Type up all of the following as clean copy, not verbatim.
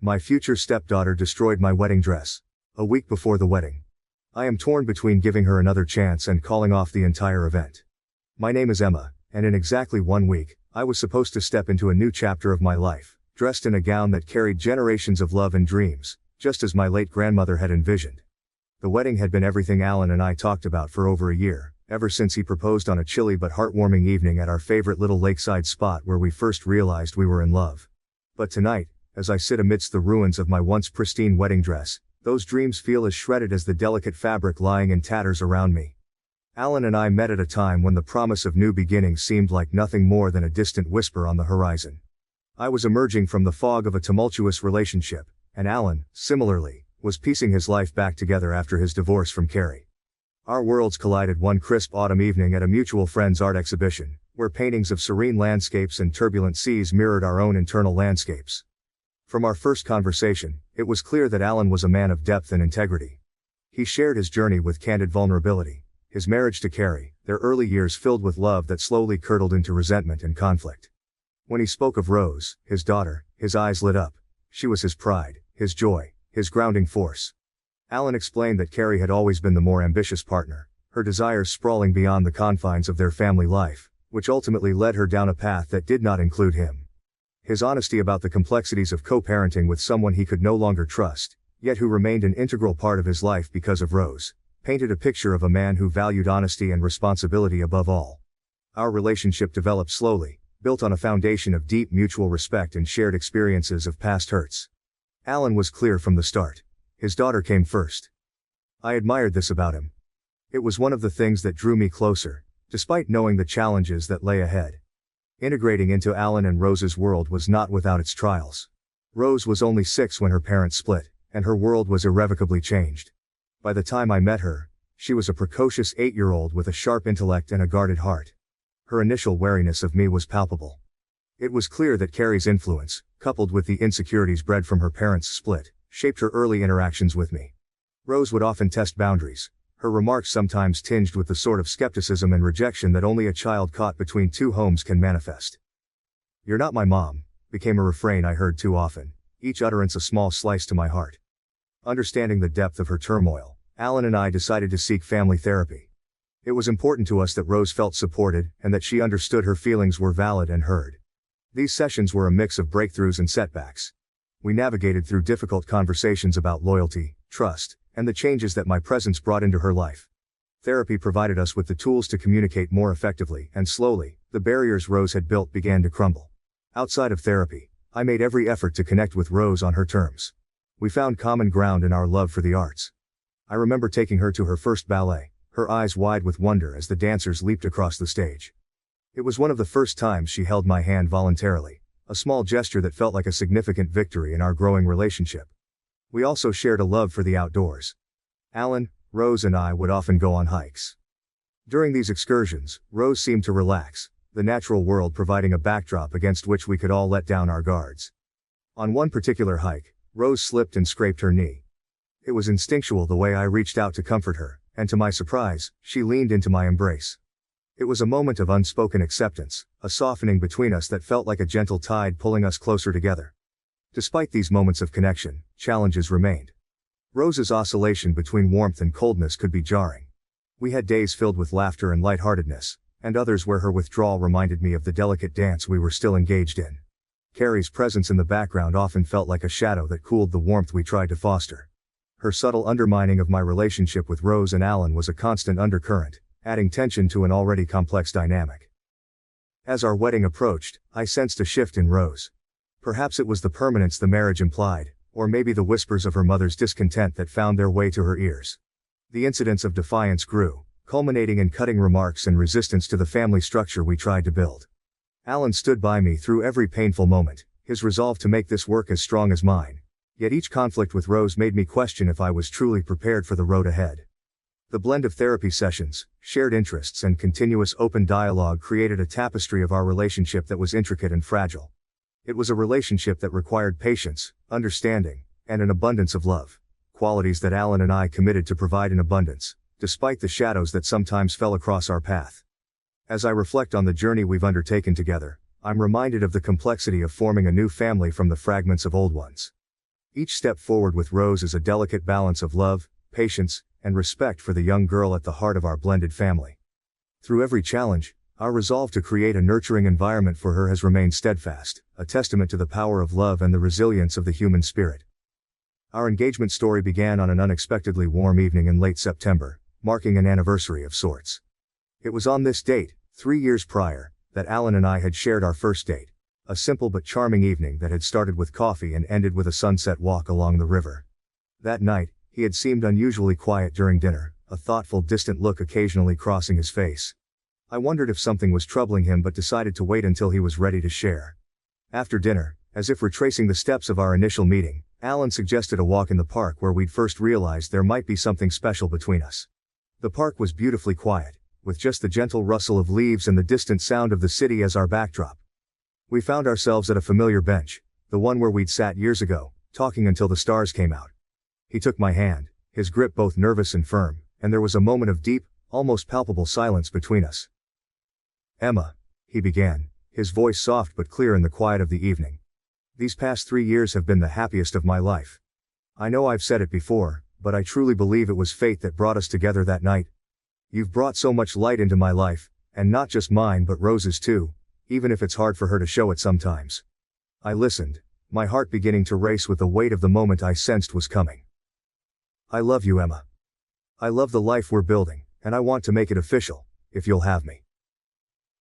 My future stepdaughter destroyed my wedding dress. A week before the wedding. I am torn between giving her another chance and calling off the entire event. My name is Emma, and in exactly 1 week, I was supposed to step into a new chapter of my life, dressed in a gown that carried generations of love and dreams, just as my late grandmother had envisioned. The wedding had been everything Alan and I talked about for over a year, ever since he proposed on a chilly but heartwarming evening at our favorite little lakeside spot where we first realized we were in love. But tonight, as I sit amidst the ruins of my once pristine wedding dress, those dreams feel as shredded as the delicate fabric lying in tatters around me. Alan and I met at a time when the promise of new beginnings seemed like nothing more than a distant whisper on the horizon. I was emerging from the fog of a tumultuous relationship, and Alan, similarly, was piecing his life back together after his divorce from Carrie. Our worlds collided one crisp autumn evening at a mutual friend's art exhibition, where paintings of serene landscapes and turbulent seas mirrored our own internal landscapes. From our first conversation, it was clear that Alan was a man of depth and integrity. He shared his journey with candid vulnerability, his marriage to Carrie, their early years filled with love that slowly curdled into resentment and conflict. When he spoke of Rose, his daughter, his eyes lit up. She was his pride, his joy, his grounding force. Alan explained that Carrie had always been the more ambitious partner, her desires sprawling beyond the confines of their family life, which ultimately led her down a path that did not include him. His honesty about the complexities of co-parenting with someone he could no longer trust, yet who remained an integral part of his life because of Rose, painted a picture of a man who valued honesty and responsibility above all. Our relationship developed slowly, built on a foundation of deep mutual respect and shared experiences of past hurts. Alan was clear from the start. His daughter came first. I admired this about him. It was one of the things that drew me closer, despite knowing the challenges that lay ahead. Integrating into Alan and Rose's world was not without its trials. Rose was only 6 when her parents split, and her world was irrevocably changed. By the time I met her, she was a precocious 8-year-old with a sharp intellect and a guarded heart. Her initial wariness of me was palpable. It was clear that Carrie's influence, coupled with the insecurities bred from her parents' split, shaped her early interactions with me. Rose would often test boundaries, her remarks sometimes tinged with the sort of skepticism and rejection that only a child caught between 2 homes can manifest. "You're not my mom," became a refrain I heard too often, each utterance a small slice to my heart. Understanding the depth of her turmoil, Alan and I decided to seek family therapy. It was important to us that Rose felt supported and that she understood her feelings were valid and heard. These sessions were a mix of breakthroughs and setbacks. We navigated through difficult conversations about loyalty, trust, and the changes that my presence brought into her life. Therapy provided us with the tools to communicate more effectively, and slowly, the barriers Rose had built began to crumble. Outside of therapy, I made every effort to connect with Rose on her terms. We found common ground in our love for the arts. I remember taking her to her first ballet, her eyes wide with wonder as the dancers leaped across the stage. It was one of the first times she held my hand voluntarily, a small gesture that felt like a significant victory in our growing relationship. We also shared a love for the outdoors. Alan, Rose and I would often go on hikes. During these excursions, Rose seemed to relax, the natural world providing a backdrop against which we could all let down our guards. On one particular hike, Rose slipped and scraped her knee. It was instinctual the way I reached out to comfort her, and to my surprise, she leaned into my embrace. It was a moment of unspoken acceptance, a softening between us that felt like a gentle tide pulling us closer together. Despite these moments of connection, challenges remained. Rose's oscillation between warmth and coldness could be jarring. We had days filled with laughter and lightheartedness, and others where her withdrawal reminded me of the delicate dance we were still engaged in. Carrie's presence in the background often felt like a shadow that cooled the warmth we tried to foster. Her subtle undermining of my relationship with Rose and Alan was a constant undercurrent, adding tension to an already complex dynamic. As our wedding approached, I sensed a shift in Rose. Perhaps it was the permanence the marriage implied, or maybe the whispers of her mother's discontent that found their way to her ears. The incidents of defiance grew, culminating in cutting remarks and resistance to the family structure we tried to build. Alan stood by me through every painful moment, his resolve to make this work as strong as mine. Yet each conflict with Rose made me question if I was truly prepared for the road ahead. The blend of therapy sessions, shared interests and continuous open dialogue created a tapestry of our relationship that was intricate and fragile. It was a relationship that required patience, understanding, and an abundance of love, qualities that Alan and I committed to provide in abundance, despite the shadows that sometimes fell across our path. As I reflect on the journey we've undertaken together, I'm reminded of the complexity of forming a new family from the fragments of old ones. Each step forward with Rose is a delicate balance of love, patience, and respect for the young girl at the heart of our blended family. Through every challenge, our resolve to create a nurturing environment for her has remained steadfast, a testament to the power of love and the resilience of the human spirit. Our engagement story began on an unexpectedly warm evening in late September, marking an anniversary of sorts. It was on this date, 3 years prior, that Alan and I had shared our first date, a simple but charming evening that had started with coffee and ended with a sunset walk along the river. That night, he had seemed unusually quiet during dinner, a thoughtful, distant look occasionally crossing his face. I wondered if something was troubling him but decided to wait until he was ready to share. After dinner, as if retracing the steps of our initial meeting, Alan suggested a walk in the park where we'd first realized there might be something special between us. The park was beautifully quiet, with just the gentle rustle of leaves and the distant sound of the city as our backdrop. We found ourselves at a familiar bench, the one where we'd sat years ago, talking until the stars came out. He took my hand, his grip both nervous and firm, and there was a moment of deep, almost palpable silence between us. "Emma," he began, his voice soft but clear in the quiet of the evening. "These past 3 years have been the happiest of my life. I know I've said it before, but I truly believe it was fate that brought us together that night. You've brought so much light into my life, and not just mine but Rose's too, even if it's hard for her to show it sometimes." I listened, my heart beginning to race with the weight of the moment I sensed was coming. "I love you, Emma. I love the life we're building, and I want to make it official, if you'll have me."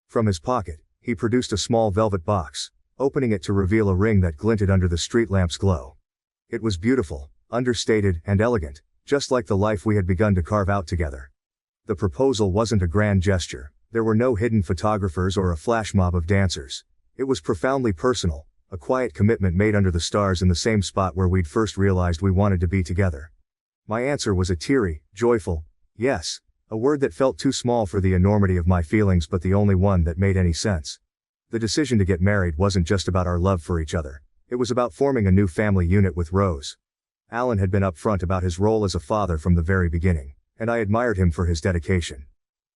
From his pocket, he produced a small velvet box, opening it to reveal a ring that glinted under the street lamp's glow. It was beautiful, understated, and elegant, just like the life we had begun to carve out together. The proposal wasn't a grand gesture, there were no hidden photographers or a flash mob of dancers. It was profoundly personal, a quiet commitment made under the stars in the same spot where we'd first realized we wanted to be together. My answer was a teary, joyful yes, a word that felt too small for the enormity of my feelings but the only one that made any sense. The decision to get married wasn't just about our love for each other, it was about forming a new family unit with Rose. Alan had been upfront about his role as a father from the very beginning, and I admired him for his dedication.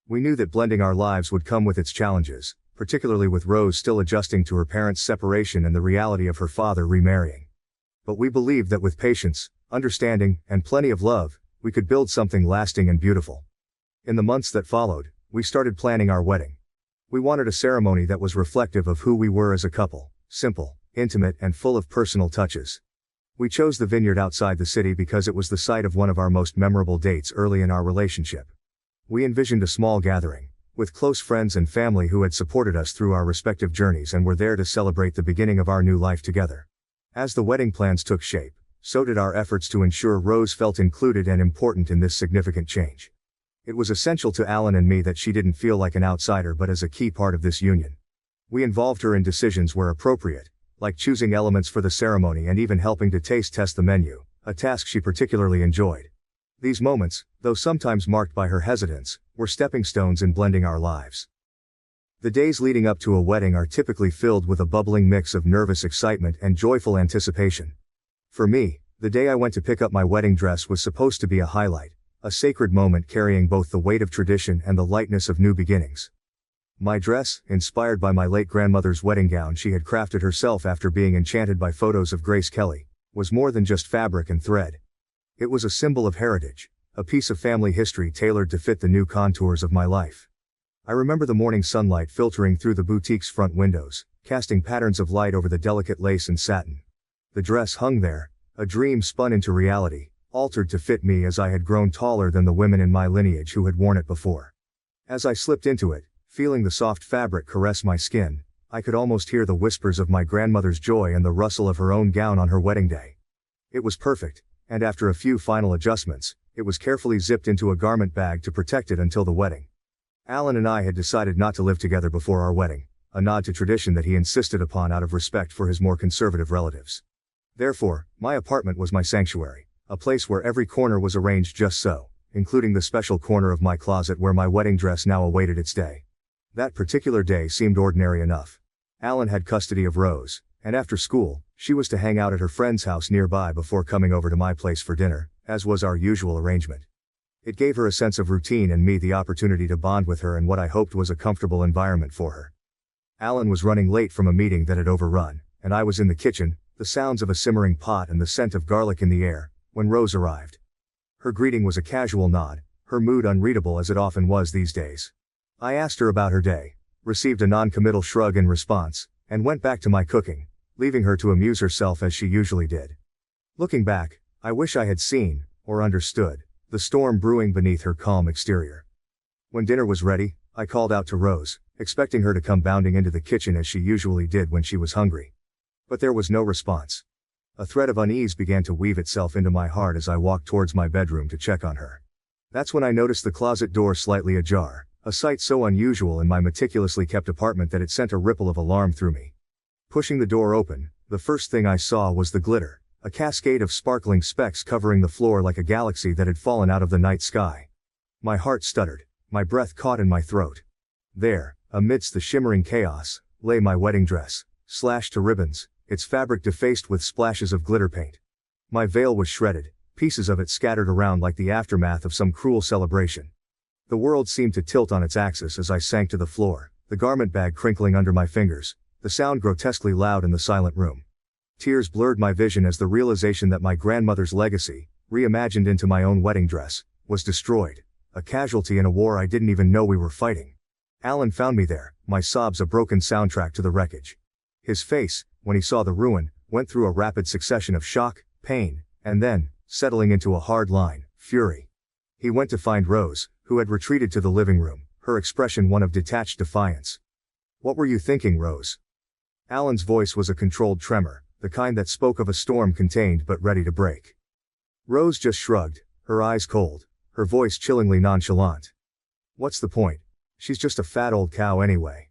We knew that blending our lives would come with its challenges, particularly with Rose still adjusting to her parents' separation and the reality of her father remarrying. But we believed that with patience, understanding, and plenty of love, we could build something lasting and beautiful. In the months that followed, we started planning our wedding. We wanted a ceremony that was reflective of who we were as a couple, simple, intimate, and full of personal touches. We chose the vineyard outside the city because it was the site of one of our most memorable dates early in our relationship. We envisioned a small gathering, with close friends and family who had supported us through our respective journeys and were there to celebrate the beginning of our new life together. As the wedding plans took shape, so did our efforts to ensure Rose felt included and important in this significant change. It was essential to Alan and me that she didn't feel like an outsider but as a key part of this union. We involved her in decisions where appropriate, like choosing elements for the ceremony and even helping to taste test the menu, a task she particularly enjoyed. These moments, though sometimes marked by her hesitance, were stepping stones in blending our lives. The days leading up to a wedding are typically filled with a bubbling mix of nervous excitement and joyful anticipation. For me, the day I went to pick up my wedding dress was supposed to be a highlight, a sacred moment carrying both the weight of tradition and the lightness of new beginnings. My dress, inspired by my late grandmother's wedding gown she had crafted herself after being enchanted by photos of Grace Kelly, was more than just fabric and thread. It was a symbol of heritage, a piece of family history tailored to fit the new contours of my life. I remember the morning sunlight filtering through the boutique's front windows, casting patterns of light over the delicate lace and satin. The dress hung there, a dream spun into reality, altered to fit me as I had grown taller than the women in my lineage who had worn it before. As I slipped into it, feeling the soft fabric caress my skin, I could almost hear the whispers of my grandmother's joy and the rustle of her own gown on her wedding day. It was perfect, and after a few final adjustments, it was carefully zipped into a garment bag to protect it until the wedding. Alan and I had decided not to live together before our wedding, a nod to tradition that he insisted upon out of respect for his more conservative relatives. Therefore, my apartment was my sanctuary, a place where every corner was arranged just so, including the special corner of my closet where my wedding dress now awaited its day. That particular day seemed ordinary enough. Alan had custody of Rose, and after school, she was to hang out at her friend's house nearby before coming over to my place for dinner, as was our usual arrangement. It gave her a sense of routine and me the opportunity to bond with her in what I hoped was a comfortable environment for her. Alan was running late from a meeting that had overrun, and I was in the kitchen, the sounds of a simmering pot and the scent of garlic in the air, when Rose arrived. Her greeting was a casual nod, her mood unreadable as it often was these days. I asked her about her day, received a non-committal shrug in response, and went back to my cooking, leaving her to amuse herself as she usually did. Looking back, I wish I had seen, or understood, the storm brewing beneath her calm exterior. When dinner was ready, I called out to Rose, expecting her to come bounding into the kitchen as she usually did when she was hungry. But there was no response. A thread of unease began to weave itself into my heart as I walked towards my bedroom to check on her. That's when I noticed the closet door slightly ajar, a sight so unusual in my meticulously kept apartment that it sent a ripple of alarm through me. Pushing the door open, the first thing I saw was the glitter, a cascade of sparkling specks covering the floor like a galaxy that had fallen out of the night sky. My heart stuttered, my breath caught in my throat. There, amidst the shimmering chaos, lay my wedding dress, slashed to ribbons, its fabric defaced with splashes of glitter paint. My veil was shredded, pieces of it scattered around like the aftermath of some cruel celebration. The world seemed to tilt on its axis as I sank to the floor, the garment bag crinkling under my fingers, the sound grotesquely loud in the silent room. Tears blurred my vision as the realization that my grandmother's legacy, reimagined into my own wedding dress, was destroyed, a casualty in a war I didn't even know we were fighting. Alan found me there, my sobs a broken soundtrack to the wreckage. His face, when he saw the ruin, went through a rapid succession of shock, pain, and then, settling into a hard line, fury. He went to find Rose, who had retreated to the living room, her expression one of detached defiance. "What were you thinking, Rose?" Alan's voice was a controlled tremor, the kind that spoke of a storm contained but ready to break. Rose just shrugged, her eyes cold, her voice chillingly nonchalant. "What's the point? She's just a fat old cow anyway."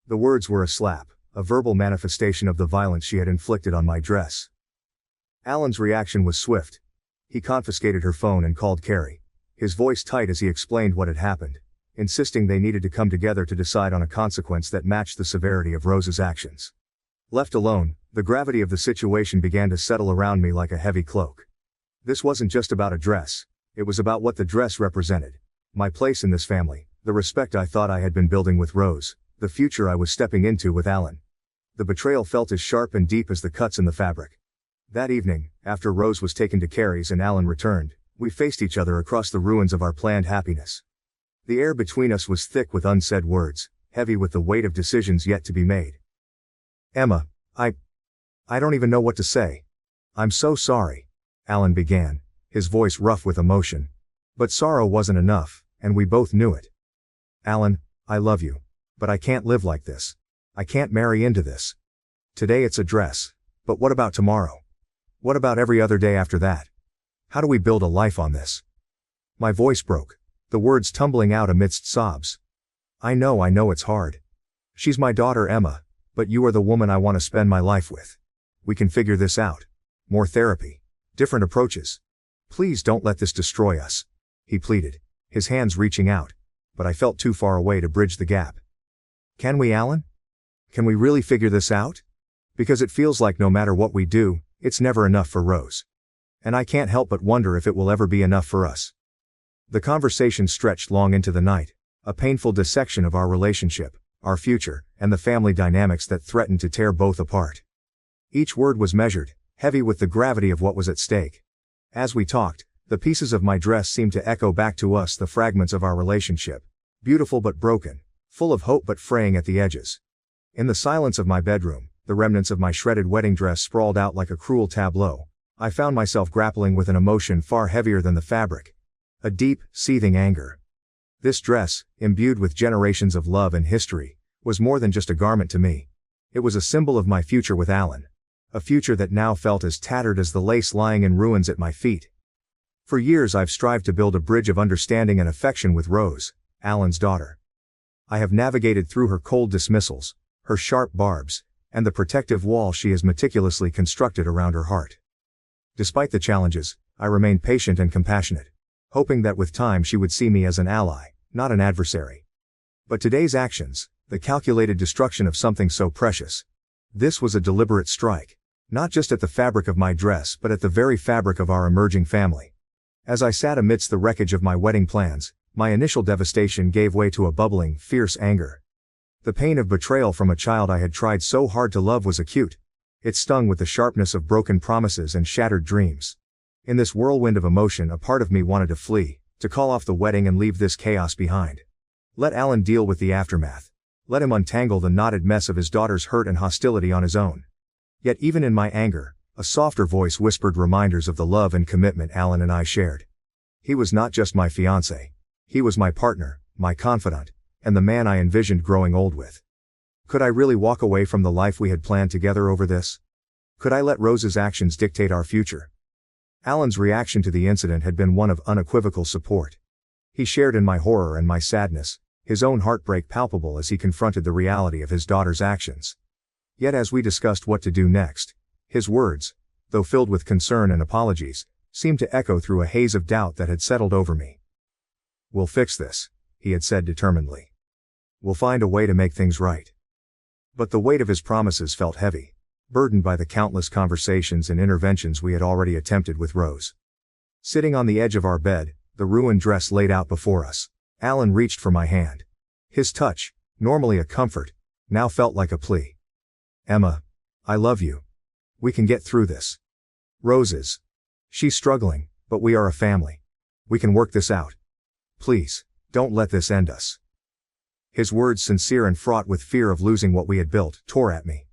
The words were a slap, a verbal manifestation of the violence she had inflicted on my dress. Alan's reaction was swift. He confiscated her phone and called Carrie, his voice tight as he explained what had happened, insisting they needed to come together to decide on a consequence that matched the severity of Rose's actions. Left alone, the gravity of the situation began to settle around me like a heavy cloak. This wasn't just about a dress, it was about what the dress represented. My place in this family, the respect I thought I had been building with Rose, the future I was stepping into with Alan. The betrayal felt as sharp and deep as the cuts in the fabric. That evening, after Rose was taken to Carrie's and Alan returned, we faced each other across the ruins of our planned happiness. The air between us was thick with unsaid words, heavy with the weight of decisions yet to be made. "Emma, I don't even know what to say. I'm so sorry," Alan began, his voice rough with emotion. But sorrow wasn't enough, and we both knew it. "Alan, I love you. But I can't live like this. I can't marry into this. Today it's a dress, but what about tomorrow? What about every other day after that? How do we build a life on this?" My voice broke, the words tumbling out amidst sobs. I know it's hard. She's my daughter Emma, but you are the woman I want to spend my life with. We can figure this out. More therapy. Different approaches. Please don't let this destroy us," he pleaded, his hands reaching out, but I felt too far away to bridge the gap. "Can we, Alan? Can we really figure this out? Because it feels like no matter what we do, it's never enough for Rose. And I can't help but wonder if it will ever be enough for us." The conversation stretched long into the night, a painful dissection of our relationship, our future, and the family dynamics that threatened to tear both apart. Each word was measured, heavy with the gravity of what was at stake. As we talked, the pieces of my dress seemed to echo back to us the fragments of our relationship, beautiful but broken, full of hope but fraying at the edges. In the silence of my bedroom, the remnants of my shredded wedding dress sprawled out like a cruel tableau. I found myself grappling with an emotion far heavier than the fabric. A deep, seething anger. This dress, imbued with generations of love and history, was more than just a garment to me. It was a symbol of my future with Alan. A future that now felt as tattered as the lace lying in ruins at my feet. For years I've strived to build a bridge of understanding and affection with Rose, Alan's daughter. I have navigated through her cold dismissals, her sharp barbs, and the protective wall she has meticulously constructed around her heart. Despite the challenges, I remained patient and compassionate, hoping that with time she would see me as an ally, not an adversary. But today's actions, the calculated destruction of something so precious. This was a deliberate strike. Not just at the fabric of my dress but at the very fabric of our emerging family. As I sat amidst the wreckage of my wedding plans, my initial devastation gave way to a bubbling, fierce anger. The pain of betrayal from a child I had tried so hard to love was acute. It stung with the sharpness of broken promises and shattered dreams. In this whirlwind of emotion, a part of me wanted to flee, to call off the wedding and leave this chaos behind. Let Alan deal with the aftermath. Let him untangle the knotted mess of his daughter's hurt and hostility on his own. Yet even in my anger, a softer voice whispered reminders of the love and commitment Alan and I shared. He was not just my fiancé. He was my partner, my confidant, and the man I envisioned growing old with. Could I really walk away from the life we had planned together over this? Could I let Rose's actions dictate our future? Alan's reaction to the incident had been one of unequivocal support. He shared in my horror and my sadness, his own heartbreak palpable as he confronted the reality of his daughter's actions. Yet as we discussed what to do next, his words, though filled with concern and apologies, seemed to echo through a haze of doubt that had settled over me. "We'll fix this," he had said determinedly. "We'll find a way to make things right." But the weight of his promises felt heavy, burdened by the countless conversations and interventions we had already attempted with Rose. Sitting on the edge of our bed, the ruined dress laid out before us, Alan reached for my hand. His touch, normally a comfort, now felt like a plea. "Emma, I love you. We can get through this. She's struggling, but we are a family. We can work this out. Please, don't let this end us." His words, sincere and fraught with fear of losing what we had built, tore at me.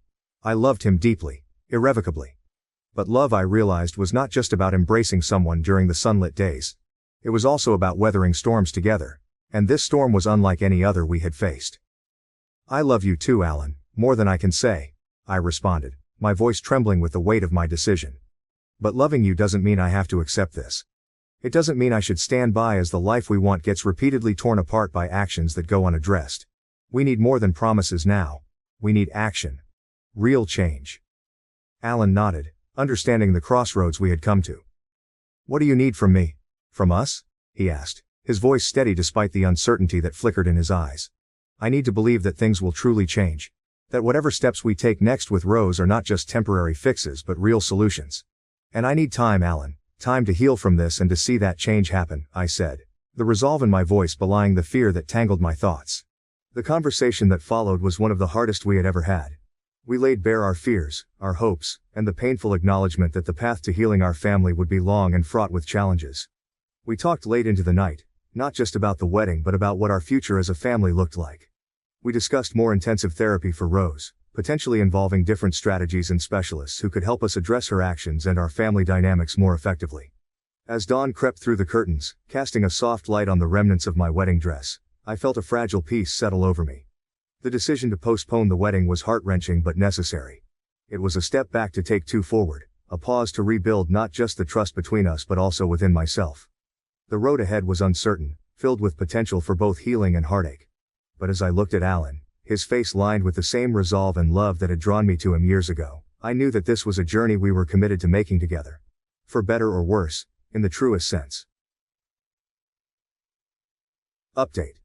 I loved him deeply, irrevocably. But love, I realized, was not just about embracing someone during the sunlit days. It was also about weathering storms together, and this storm was unlike any other we had faced. "I love you too, Alan, more than I can say," I responded, my voice trembling with the weight of my decision. "But loving you doesn't mean I have to accept this. It doesn't mean I should stand by as the life we want gets repeatedly torn apart by actions that go unaddressed. We need more than promises now. We need action. Real change." Alan nodded, understanding the crossroads we had come to. "What do you need from me? From us?" he asked, his voice steady despite the uncertainty that flickered in his eyes. "I need to believe that things will truly change. That whatever steps we take next with Rose are not just temporary fixes but real solutions. And I need time, Alan, time to heal from this and to see that change happen," I said, the resolve in my voice belying the fear that tangled my thoughts. The conversation that followed was one of the hardest we had ever had. We laid bare our fears, our hopes, and the painful acknowledgement that the path to healing our family would be long and fraught with challenges. We talked late into the night, not just about the wedding but about what our future as a family looked like. We discussed more intensive therapy for Rose, potentially involving different strategies and specialists who could help us address her actions and our family dynamics more effectively. As dawn crept through the curtains, casting a soft light on the remnants of my wedding dress, I felt a fragile peace settle over me. The decision to postpone the wedding was heart-wrenching but necessary. It was a step back to take two forward, a pause to rebuild not just the trust between us but also within myself. The road ahead was uncertain, filled with potential for both healing and heartache. But as I looked at Alan, his face lined with the same resolve and love that had drawn me to him years ago, I knew that this was a journey we were committed to making together. For better or worse, in the truest sense. Update.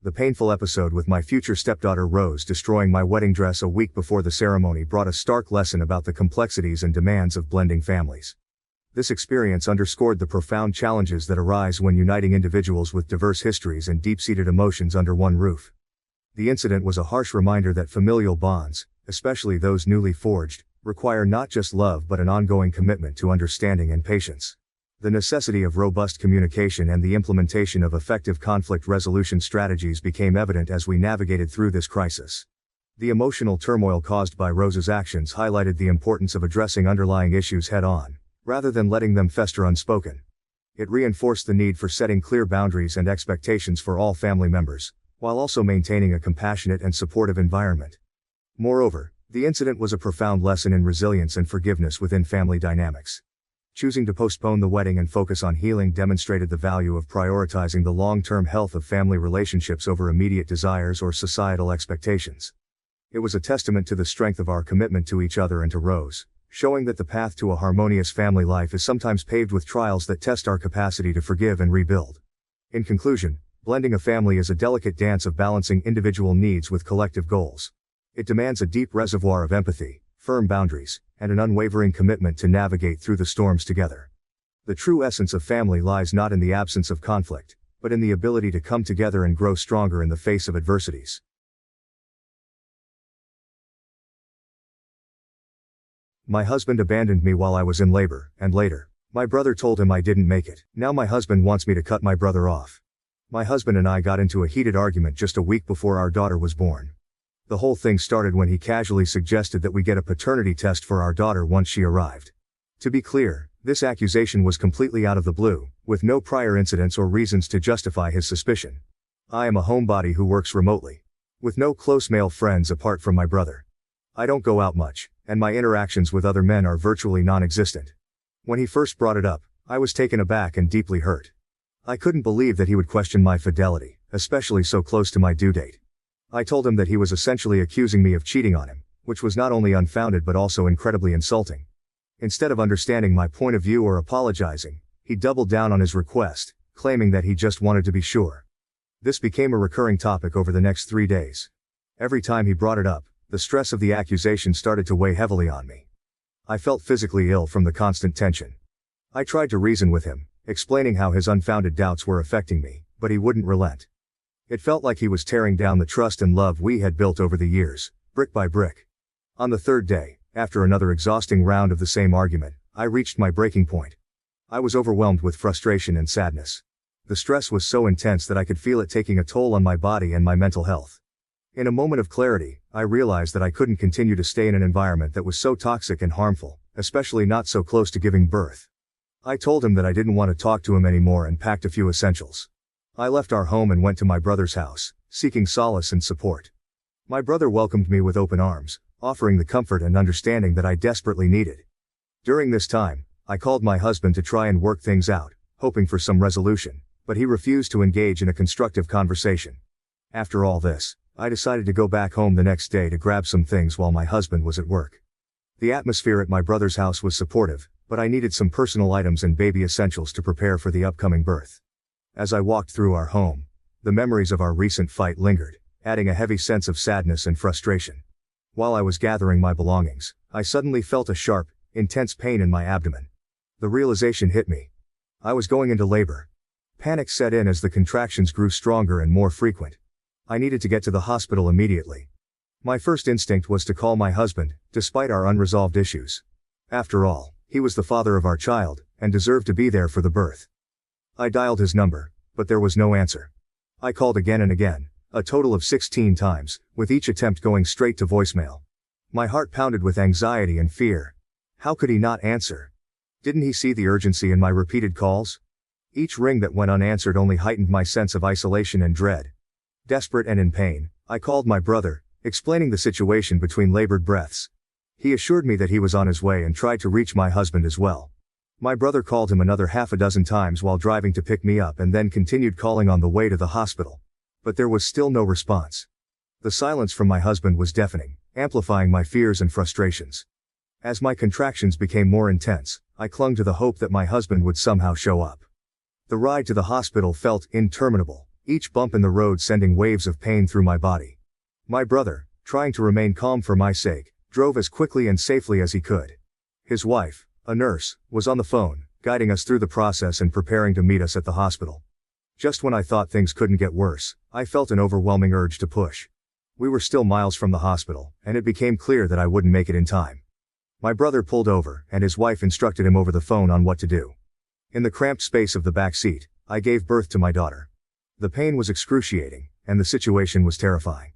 The painful episode with my future stepdaughter Rose destroying my wedding dress a week before the ceremony brought a stark lesson about the complexities and demands of blending families. This experience underscored the profound challenges that arise when uniting individuals with diverse histories and deep-seated emotions under one roof. The incident was a harsh reminder that familial bonds, especially those newly forged, require not just love but an ongoing commitment to understanding and patience. The necessity of robust communication and the implementation of effective conflict resolution strategies became evident as we navigated through this crisis. The emotional turmoil caused by Rose's actions highlighted the importance of addressing underlying issues head-on, rather than letting them fester unspoken. It reinforced the need for setting clear boundaries and expectations for all family members, while also maintaining a compassionate and supportive environment. Moreover, the incident was a profound lesson in resilience and forgiveness within family dynamics. Choosing to postpone the wedding and focus on healing demonstrated the value of prioritizing the long-term health of family relationships over immediate desires or societal expectations. It was a testament to the strength of our commitment to each other and to Rose, showing that the path to a harmonious family life is sometimes paved with trials that test our capacity to forgive and rebuild. In conclusion, blending a family is a delicate dance of balancing individual needs with collective goals. It demands a deep reservoir of empathy, firm boundaries, and an unwavering commitment to navigate through the storms together. The true essence of family lies not in the absence of conflict, but in the ability to come together and grow stronger in the face of adversities. My husband abandoned me while I was in labor, and later, my brother told him I didn't make it. Now my husband wants me to cut my brother off. My husband and I got into a heated argument just a week before our daughter was born. The whole thing started when he casually suggested that we get a paternity test for our daughter once she arrived. To be clear, this accusation was completely out of the blue, with no prior incidents or reasons to justify his suspicion. I am a homebody who works remotely, with no close male friends apart from my brother. I don't go out much, and my interactions with other men are virtually non-existent. When he first brought it up, I was taken aback and deeply hurt. I couldn't believe that he would question my fidelity, especially so close to my due date. I told him that he was essentially accusing me of cheating on him, which was not only unfounded but also incredibly insulting. Instead of understanding my point of view or apologizing, he doubled down on his request, claiming that he just wanted to be sure. This became a recurring topic over the next 3 days. Every time he brought it up, the stress of the accusation started to weigh heavily on me. I felt physically ill from the constant tension. I tried to reason with him, explaining how his unfounded doubts were affecting me, but he wouldn't relent. It felt like he was tearing down the trust and love we had built over the years, brick by brick. On the third day, after another exhausting round of the same argument, I reached my breaking point. I was overwhelmed with frustration and sadness. The stress was so intense that I could feel it taking a toll on my body and my mental health. In a moment of clarity, I realized that I couldn't continue to stay in an environment that was so toxic and harmful, especially not so close to giving birth. I told him that I didn't want to talk to him anymore and packed a few essentials. I left our home and went to my brother's house, seeking solace and support. My brother welcomed me with open arms, offering the comfort and understanding that I desperately needed. During this time, I called my husband to try and work things out, hoping for some resolution, but he refused to engage in a constructive conversation. After all this, I decided to go back home the next day to grab some things while my husband was at work. The atmosphere at my brother's house was supportive, but I needed some personal items and baby essentials to prepare for the upcoming birth. As I walked through our home, the memories of our recent fight lingered, adding a heavy sense of sadness and frustration. While I was gathering my belongings, I suddenly felt a sharp, intense pain in my abdomen. The realization hit me. I was going into labor. Panic set in as the contractions grew stronger and more frequent. I needed to get to the hospital immediately. My first instinct was to call my husband, despite our unresolved issues. After all, he was the father of our child, and deserved to be there for the birth. I dialed his number, but there was no answer. I called again and again, a total of 16 times, with each attempt going straight to voicemail. My heart pounded with anxiety and fear. How could he not answer? Didn't he see the urgency in my repeated calls? Each ring that went unanswered only heightened my sense of isolation and dread. Desperate and in pain, I called my brother, explaining the situation between labored breaths. He assured me that he was on his way and tried to reach my husband as well. My brother called him another half a dozen times while driving to pick me up and then continued calling on the way to the hospital. But there was still no response. The silence from my husband was deafening, amplifying my fears and frustrations. As my contractions became more intense, I clung to the hope that my husband would somehow show up. The ride to the hospital felt interminable, each bump in the road sending waves of pain through my body. My brother, trying to remain calm for my sake, drove as quickly and safely as he could. His wife, a nurse, was on the phone, guiding us through the process and preparing to meet us at the hospital. Just when I thought things couldn't get worse, I felt an overwhelming urge to push. We were still miles from the hospital, and it became clear that I wouldn't make it in time. My brother pulled over, and his wife instructed him over the phone on what to do. In the cramped space of the back seat, I gave birth to my daughter. The pain was excruciating, and the situation was terrifying.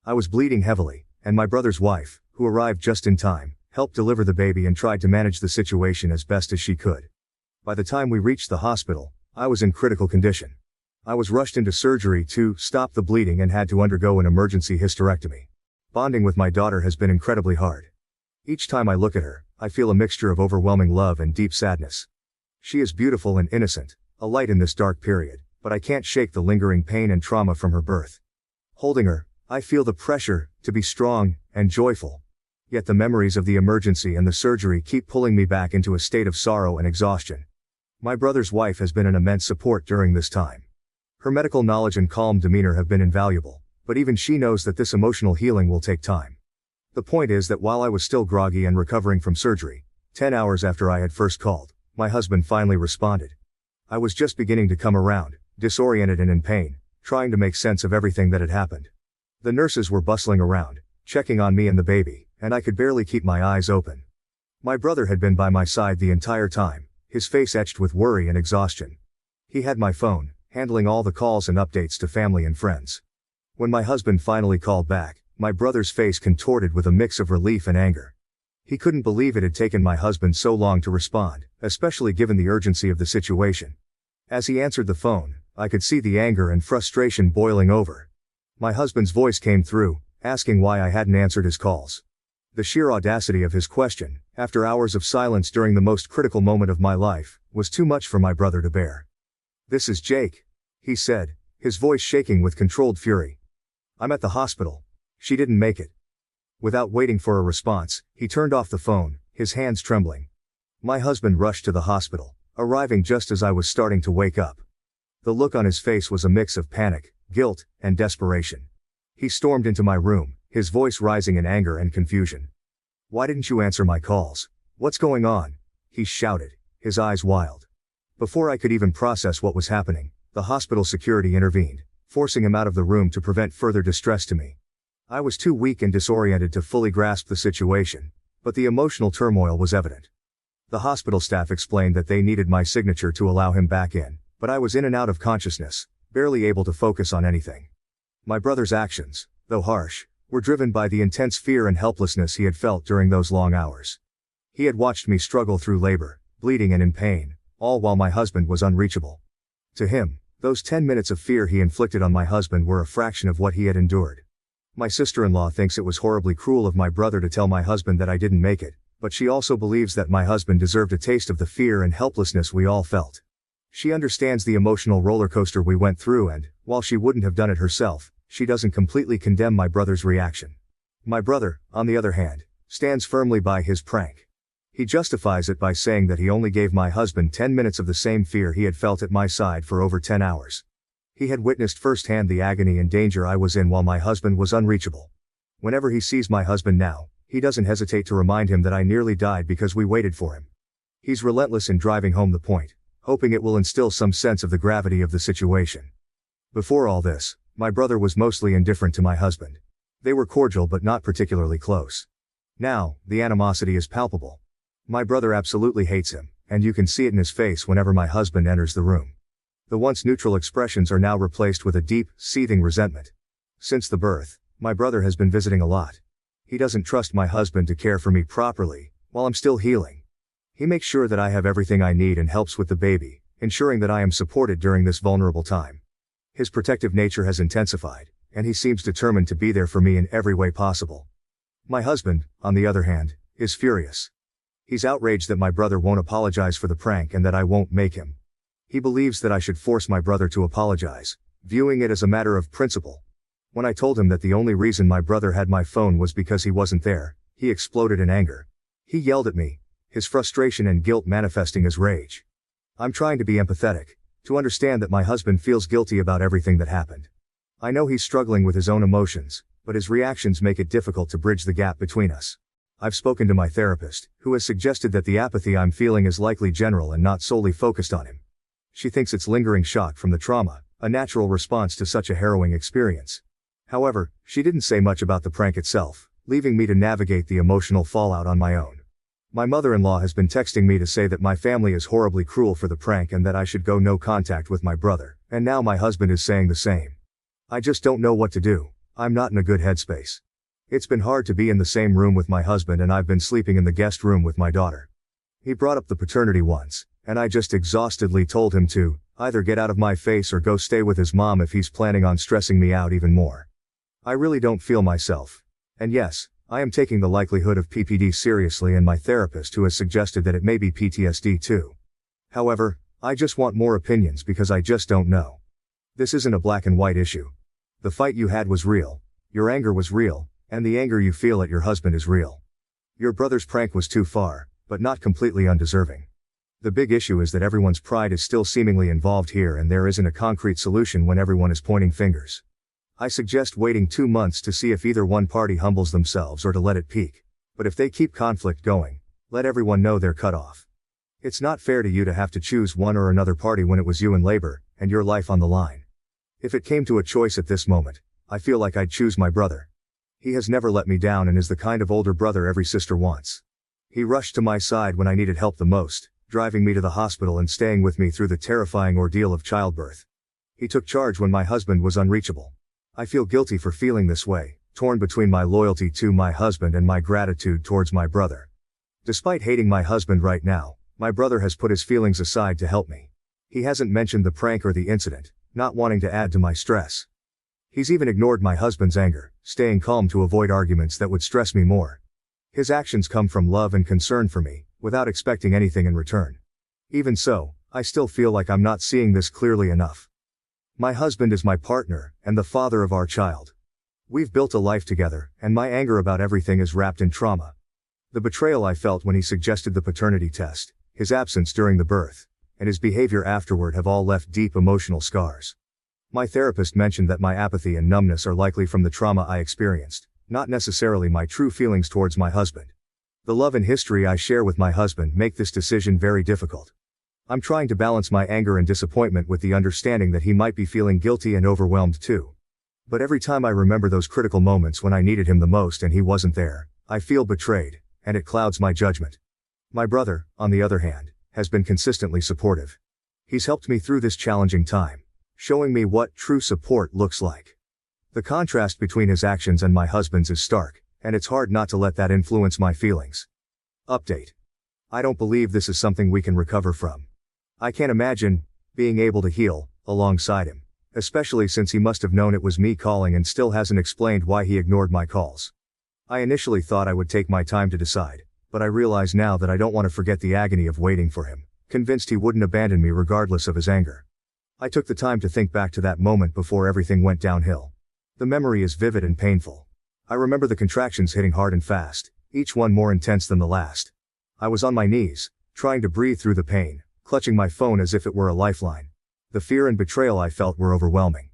I was bleeding heavily, and my brother's wife, who arrived just in time, helped deliver the baby and tried to manage the situation as best as she could. By the time we reached the hospital, I was in critical condition. I was rushed into surgery to stop the bleeding and had to undergo an emergency hysterectomy. Bonding with my daughter has been incredibly hard. Each time I look at her, I feel a mixture of overwhelming love and deep sadness. She is beautiful and innocent, a light in this dark period, but I can't shake the lingering pain and trauma from her birth. Holding her, I feel the pressure to be strong and joyful. Yet the memories of the emergency and the surgery keep pulling me back into a state of sorrow and exhaustion. My brother's wife has been an immense support during this time. Her medical knowledge and calm demeanor have been invaluable, but even she knows that this emotional healing will take time. The point is that while I was still groggy and recovering from surgery, 10 hours after I had first called, my husband finally responded. I was just beginning to come around, disoriented and in pain, trying to make sense of everything that had happened. The nurses were bustling around, checking on me and the baby, and I could barely keep my eyes open. My brother had been by my side the entire time, his face etched with worry and exhaustion. He had my phone, handling all the calls and updates to family and friends. When my husband finally called back, my brother's face contorted with a mix of relief and anger. He couldn't believe it had taken my husband so long to respond, especially given the urgency of the situation. As he answered the phone, I could see the anger and frustration boiling over. My husband's voice came through, asking why I hadn't answered his calls. The sheer audacity of his question, after hours of silence during the most critical moment of my life, was too much for my brother to bear. "This is Jake," he said, his voice shaking with controlled fury. "I'm at the hospital. She didn't make it." Without waiting for a response, he turned off the phone, his hands trembling. My husband rushed to the hospital, arriving just as I was starting to wake up. The look on his face was a mix of panic, guilt, and desperation. He stormed into my room, his voice rising in anger and confusion. "Why didn't you answer my calls? What's going on?" he shouted, his eyes wild. Before I could even process what was happening, the hospital security intervened, forcing him out of the room to prevent further distress to me. I was too weak and disoriented to fully grasp the situation, but the emotional turmoil was evident. The hospital staff explained that they needed my signature to allow him back in, but I was in and out of consciousness, barely able to focus on anything. My brother's actions, though harsh, were driven by the intense fear and helplessness he had felt during those long hours. He had watched me struggle through labor, bleeding and in pain, all while my husband was unreachable. To him, those 10 minutes of fear he inflicted on my husband were a fraction of what he had endured. My sister-in-law thinks it was horribly cruel of my brother to tell my husband that I didn't make it, but she also believes that my husband deserved a taste of the fear and helplessness we all felt. She understands the emotional roller coaster we went through and, while she wouldn't have done it herself, she doesn't completely condemn my brother's reaction. My brother, on the other hand, stands firmly by his prank. He justifies it by saying that he only gave my husband 10 minutes of the same fear he had felt at my side for over 10 hours. He had witnessed firsthand the agony and danger I was in while my husband was unreachable. Whenever he sees my husband now, he doesn't hesitate to remind him that I nearly died because we waited for him. He's relentless in driving home the point, hoping it will instill some sense of the gravity of the situation. Before all this, my brother was mostly indifferent to my husband. They were cordial but not particularly close. Now, the animosity is palpable. My brother absolutely hates him, and you can see it in his face whenever my husband enters the room. The once neutral expressions are now replaced with a deep, seething resentment. Since the birth, my brother has been visiting a lot. He doesn't trust my husband to care for me properly, while I'm still healing. He makes sure that I have everything I need and helps with the baby, ensuring that I am supported during this vulnerable time. His protective nature has intensified, and he seems determined to be there for me in every way possible. My husband, on the other hand, is furious. He's outraged that my brother won't apologize for the prank and that I won't make him. He believes that I should force my brother to apologize, viewing it as a matter of principle. When I told him that the only reason my brother had my phone was because he wasn't there, he exploded in anger. He yelled at me, his frustration and guilt manifesting as rage. I'm trying to be empathetic, to understand that my husband feels guilty about everything that happened. I know he's struggling with his own emotions, but his reactions make it difficult to bridge the gap between us. I've spoken to my therapist, who has suggested that the apathy I'm feeling is likely general and not solely focused on him. She thinks it's lingering shock from the trauma, a natural response to such a harrowing experience. However, she didn't say much about the prank itself, leaving me to navigate the emotional fallout on my own. My mother-in-law has been texting me to say that my family is horribly cruel for the prank and that I should go no contact with my brother, and now my husband is saying the same. I just don't know what to do. I'm not in a good headspace. It's been hard to be in the same room with my husband and I've been sleeping in the guest room with my daughter. He brought up the paternity once, and I just exhaustedly told him to, either get out of my face or go stay with his mom if he's planning on stressing me out even more. I really don't feel myself. And yes, I am taking the likelihood of PPD seriously and my therapist who has suggested that it may be PTSD too. However, I just want more opinions because I just don't know. This isn't a black and white issue. The fight you had was real, your anger was real, and the anger you feel at your husband is real. Your brother's prank was too far, but not completely undeserving. The big issue is that everyone's pride is still seemingly involved here and there isn't a concrete solution when everyone is pointing fingers. I suggest waiting 2 months to see if either one party humbles themselves or to let it peak. But if they keep conflict going, let everyone know they're cut off. It's not fair to you to have to choose one or another party when it was you in labor, and your life on the line. If it came to a choice at this moment, I feel like I'd choose my brother. He has never let me down and is the kind of older brother every sister wants. He rushed to my side when I needed help the most, driving me to the hospital and staying with me through the terrifying ordeal of childbirth. He took charge when my husband was unreachable. I feel guilty for feeling this way, torn between my loyalty to my husband and my gratitude towards my brother. Despite hating my husband right now, my brother has put his feelings aside to help me. He hasn't mentioned the prank or the incident, not wanting to add to my stress. He's even ignored my husband's anger, staying calm to avoid arguments that would stress me more. His actions come from love and concern for me, without expecting anything in return. Even so, I still feel like I'm not seeing this clearly enough. My husband is my partner, and the father of our child. We've built a life together, and my anger about everything is wrapped in trauma. The betrayal I felt when he suggested the paternity test, his absence during the birth, and his behavior afterward have all left deep emotional scars. My therapist mentioned that my apathy and numbness are likely from the trauma I experienced, not necessarily my true feelings towards my husband. The love and history I share with my husband make this decision very difficult. I'm trying to balance my anger and disappointment with the understanding that he might be feeling guilty and overwhelmed too. But every time I remember those critical moments when I needed him the most and he wasn't there, I feel betrayed, and it clouds my judgment. My brother, on the other hand, has been consistently supportive. He's helped me through this challenging time, showing me what true support looks like. The contrast between his actions and my husband's is stark, and it's hard not to let that influence my feelings. Update. I don't believe this is something we can recover from. I can't imagine being able to heal alongside him, especially since he must have known it was me calling and still hasn't explained why he ignored my calls. I initially thought I would take my time to decide, but I realize now that I don't want to forget the agony of waiting for him, convinced he wouldn't abandon me regardless of his anger. I took the time to think back to that moment before everything went downhill. The memory is vivid and painful. I remember the contractions hitting hard and fast, each one more intense than the last. I was on my knees, trying to breathe through the pain, clutching my phone as if it were a lifeline. The fear and betrayal I felt were overwhelming.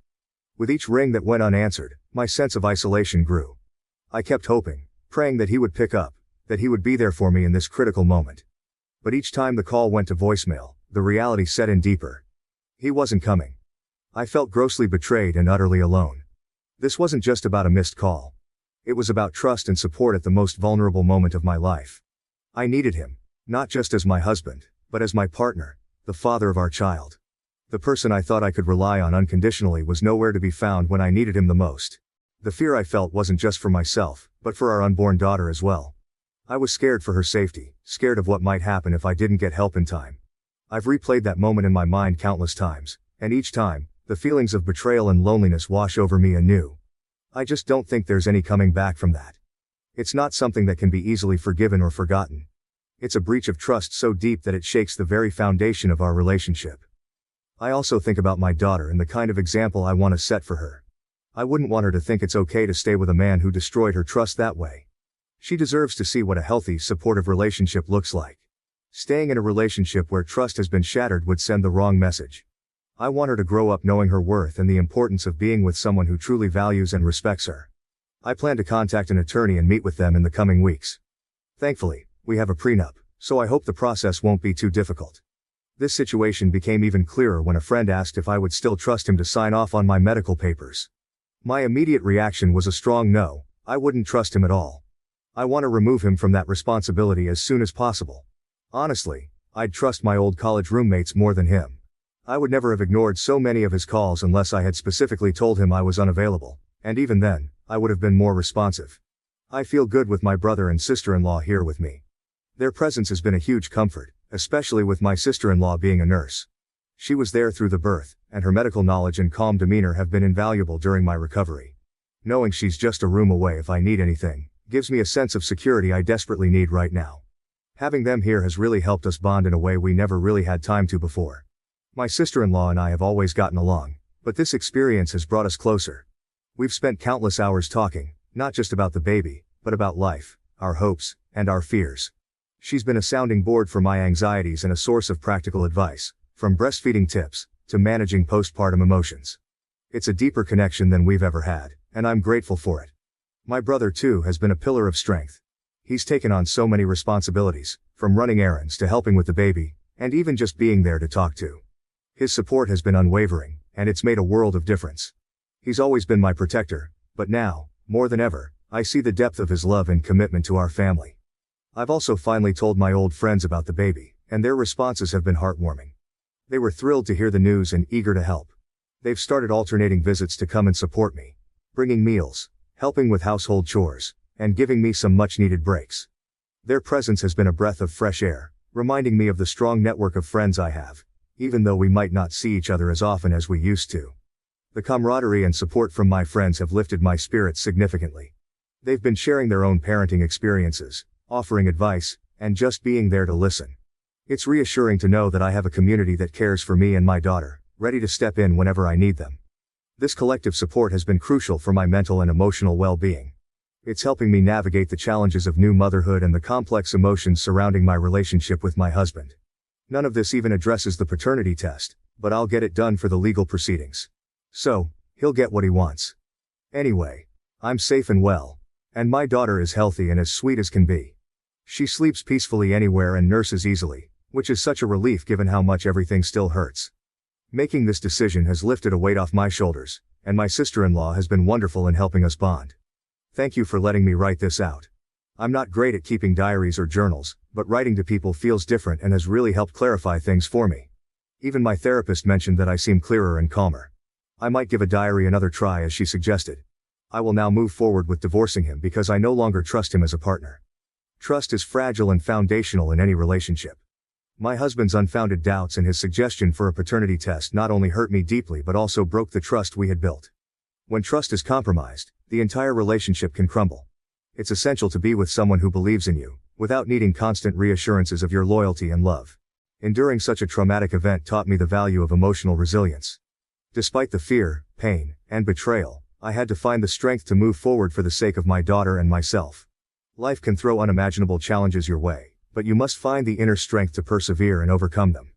With each ring that went unanswered, my sense of isolation grew. I kept hoping, praying that he would pick up, that he would be there for me in this critical moment. But each time the call went to voicemail, the reality set in deeper. He wasn't coming. I felt grossly betrayed and utterly alone. This wasn't just about a missed call. It was about trust and support at the most vulnerable moment of my life. I needed him, not just as my husband, but as my partner, the father of our child. The person I thought I could rely on unconditionally was nowhere to be found when I needed him the most. The fear I felt wasn't just for myself, but for our unborn daughter as well. I was scared for her safety, scared of what might happen if I didn't get help in time. I've replayed that moment in my mind countless times, and each time, the feelings of betrayal and loneliness wash over me anew. I just don't think there's any coming back from that. It's not something that can be easily forgiven or forgotten. It's a breach of trust so deep that it shakes the very foundation of our relationship. I also think about my daughter and the kind of example I want to set for her. I wouldn't want her to think it's okay to stay with a man who destroyed her trust that way. She deserves to see what a healthy, supportive relationship looks like. Staying in a relationship where trust has been shattered would send the wrong message. I want her to grow up knowing her worth and the importance of being with someone who truly values and respects her. I plan to contact an attorney and meet with them in the coming weeks. Thankfully, we have a prenup, so I hope the process won't be too difficult. This situation became even clearer when a friend asked if I would still trust him to sign off on my medical papers. My immediate reaction was a strong no. I wouldn't trust him at all. I want to remove him from that responsibility as soon as possible. Honestly, I'd trust my old college roommates more than him. I would never have ignored so many of his calls unless I had specifically told him I was unavailable, and even then, I would have been more responsive. I feel good with my brother and sister-in-law here with me. Their presence has been a huge comfort, especially with my sister-in-law being a nurse. She was there through the birth, and her medical knowledge and calm demeanor have been invaluable during my recovery. Knowing she's just a room away if I need anything, gives me a sense of security I desperately need right now. Having them here has really helped us bond in a way we never really had time to before. My sister-in-law and I have always gotten along, but this experience has brought us closer. We've spent countless hours talking, not just about the baby, but about life, our hopes, and our fears. She's been a sounding board for my anxieties and a source of practical advice, from breastfeeding tips to managing postpartum emotions. It's a deeper connection than we've ever had, and I'm grateful for it. My brother too has been a pillar of strength. He's taken on so many responsibilities, from running errands to helping with the baby, and even just being there to talk to. His support has been unwavering, and it's made a world of difference. He's always been my protector, but now, more than ever, I see the depth of his love and commitment to our family. I've also finally told my old friends about the baby, and their responses have been heartwarming. They were thrilled to hear the news and eager to help. They've started alternating visits to come and support me, bringing meals, helping with household chores, and giving me some much-needed breaks. Their presence has been a breath of fresh air, reminding me of the strong network of friends I have, even though we might not see each other as often as we used to. The camaraderie and support from my friends have lifted my spirits significantly. They've been sharing their own parenting experiences, offering advice, and just being there to listen. It's reassuring to know that I have a community that cares for me and my daughter, ready to step in whenever I need them. This collective support has been crucial for my mental and emotional well-being. It's helping me navigate the challenges of new motherhood and the complex emotions surrounding my relationship with my husband. None of this even addresses the paternity test, but I'll get it done for the legal proceedings. So, he'll get what he wants. Anyway, I'm safe and well. And my daughter is healthy and as sweet as can be. She sleeps peacefully anywhere and nurses easily, which is such a relief given how much everything still hurts. Making this decision has lifted a weight off my shoulders, and my sister-in-law has been wonderful in helping us bond. Thank you for letting me write this out. I'm not great at keeping diaries or journals, but writing to people feels different and has really helped clarify things for me. Even my therapist mentioned that I seem clearer and calmer. I might give a diary another try as she suggested. I will now move forward with divorcing him because I no longer trust him as a partner. Trust is fragile and foundational in any relationship. My husband's unfounded doubts and his suggestion for a paternity test not only hurt me deeply but also broke the trust we had built. When trust is compromised, the entire relationship can crumble. It's essential to be with someone who believes in you, without needing constant reassurances of your loyalty and love. Enduring such a traumatic event taught me the value of emotional resilience. Despite the fear, pain, and betrayal, I had to find the strength to move forward for the sake of my daughter and myself. Life can throw unimaginable challenges your way, but you must find the inner strength to persevere and overcome them.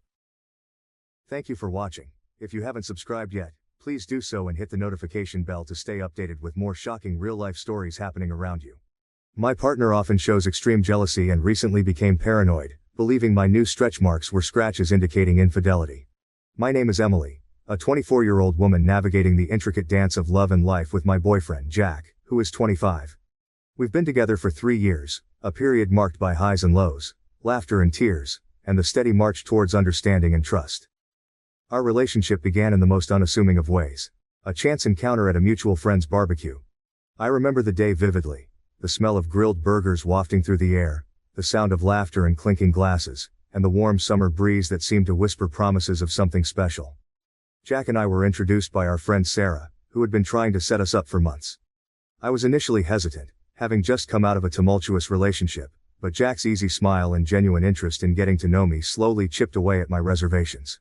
Thank you for watching. If you haven't subscribed yet, please do so and hit the notification bell to stay updated with more shocking real-life stories happening around you. My partner often shows extreme jealousy and recently became paranoid, believing my new stretch marks were scratches indicating infidelity. My name is Emily, a 24-year-old woman navigating the intricate dance of love and life with my boyfriend Jack, who is 25. We've been together for 3 years, a period marked by highs and lows, laughter and tears, and the steady march towards understanding and trust. Our relationship began in the most unassuming of ways. A chance encounter at a mutual friend's barbecue. I remember the day vividly. The smell of grilled burgers wafting through the air, the sound of laughter and clinking glasses, and the warm summer breeze that seemed to whisper promises of something special. Jack and I were introduced by our friend Sarah, who had been trying to set us up for months. I was initially hesitant, having just come out of a tumultuous relationship, but Jack's easy smile and genuine interest in getting to know me slowly chipped away at my reservations.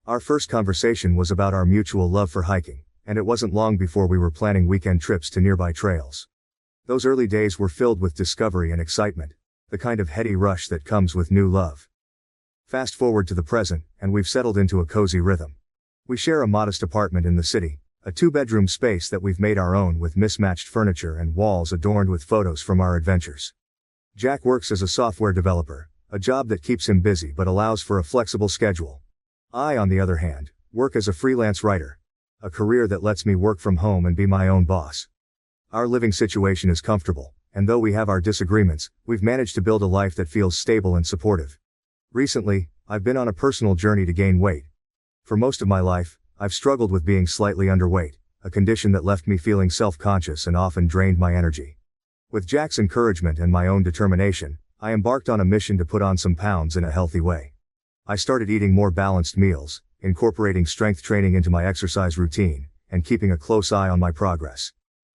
Our first conversation was about our mutual love for hiking, and it wasn't long before we were planning weekend trips to nearby trails. Those early days were filled with discovery and excitement, the kind of heady rush that comes with new love. Fast forward to the present, and we've settled into a cozy rhythm. We share a modest apartment in the city, a 2-bedroom space that we've made our own with mismatched furniture and walls adorned with photos from our adventures. Jack works as a software developer, a job that keeps him busy but allows for a flexible schedule. I, on the other hand, work as a freelance writer, a career that lets me work from home and be my own boss. Our living situation is comfortable, and though we have our disagreements, we've managed to build a life that feels stable and supportive. Recently, I've been on a personal journey to gain weight. For most of my life, I've struggled with being slightly underweight, a condition that left me feeling self-conscious and often drained my energy. With Jack's encouragement and my own determination, I embarked on a mission to put on some pounds in a healthy way. I started eating more balanced meals, incorporating strength training into my exercise routine, and keeping a close eye on my progress.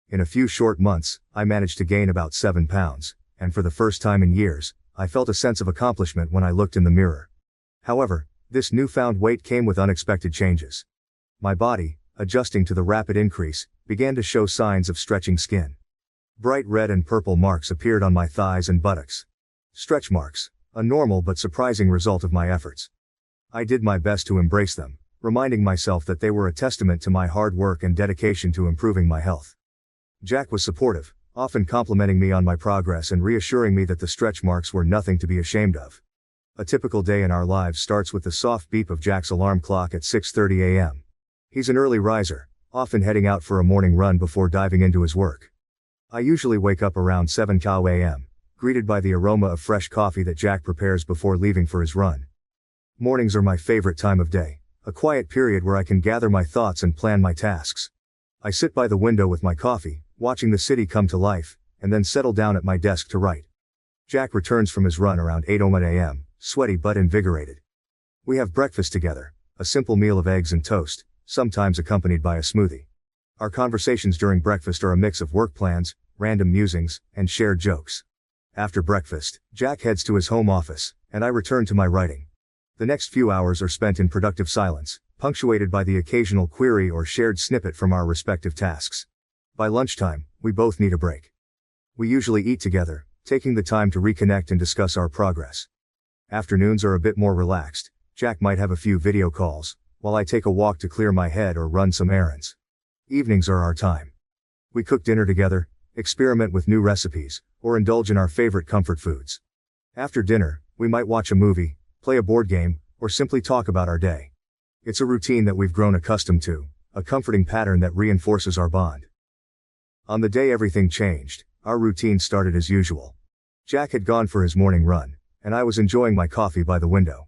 In a few short months, I managed to gain about 7 pounds, and for the first time in years, I felt a sense of accomplishment when I looked in the mirror. However, this newfound weight came with unexpected changes. My body, adjusting to the rapid increase, began to show signs of stretching skin. Bright red and purple marks appeared on my thighs and buttocks. Stretch marks, a normal but surprising result of my efforts. I did my best to embrace them, reminding myself that they were a testament to my hard work and dedication to improving my health. Jack was supportive, often complimenting me on my progress and reassuring me that the stretch marks were nothing to be ashamed of. A typical day in our lives starts with the soft beep of Jack's alarm clock at 6:30 a.m. He's an early riser, often heading out for a morning run before diving into his work. I usually wake up around 7 a.m., greeted by the aroma of fresh coffee that Jack prepares before leaving for his run. Mornings are my favorite time of day, a quiet period where I can gather my thoughts and plan my tasks. I sit by the window with my coffee, watching the city come to life, and then settle down at my desk to write. Jack returns from his run around 8 a.m., sweaty but invigorated. We have breakfast together, a simple meal of eggs and toast, sometimes accompanied by a smoothie. Our conversations during breakfast are a mix of work plans, random musings, and shared jokes. After breakfast, Jack heads to his home office, and I return to my writing. The next few hours are spent in productive silence, punctuated by the occasional query or shared snippet from our respective tasks. By lunchtime, we both need a break. We usually eat together, taking the time to reconnect and discuss our progress. Afternoons are a bit more relaxed. Jack might have a few video calls, while I take a walk to clear my head or run some errands. Evenings are our time. We cook dinner together, experiment with new recipes, or indulge in our favorite comfort foods. After dinner, we might watch a movie, play a board game, or simply talk about our day. It's a routine that we've grown accustomed to, a comforting pattern that reinforces our bond. On the day everything changed, our routine started as usual. Jack had gone for his morning run, and I was enjoying my coffee by the window.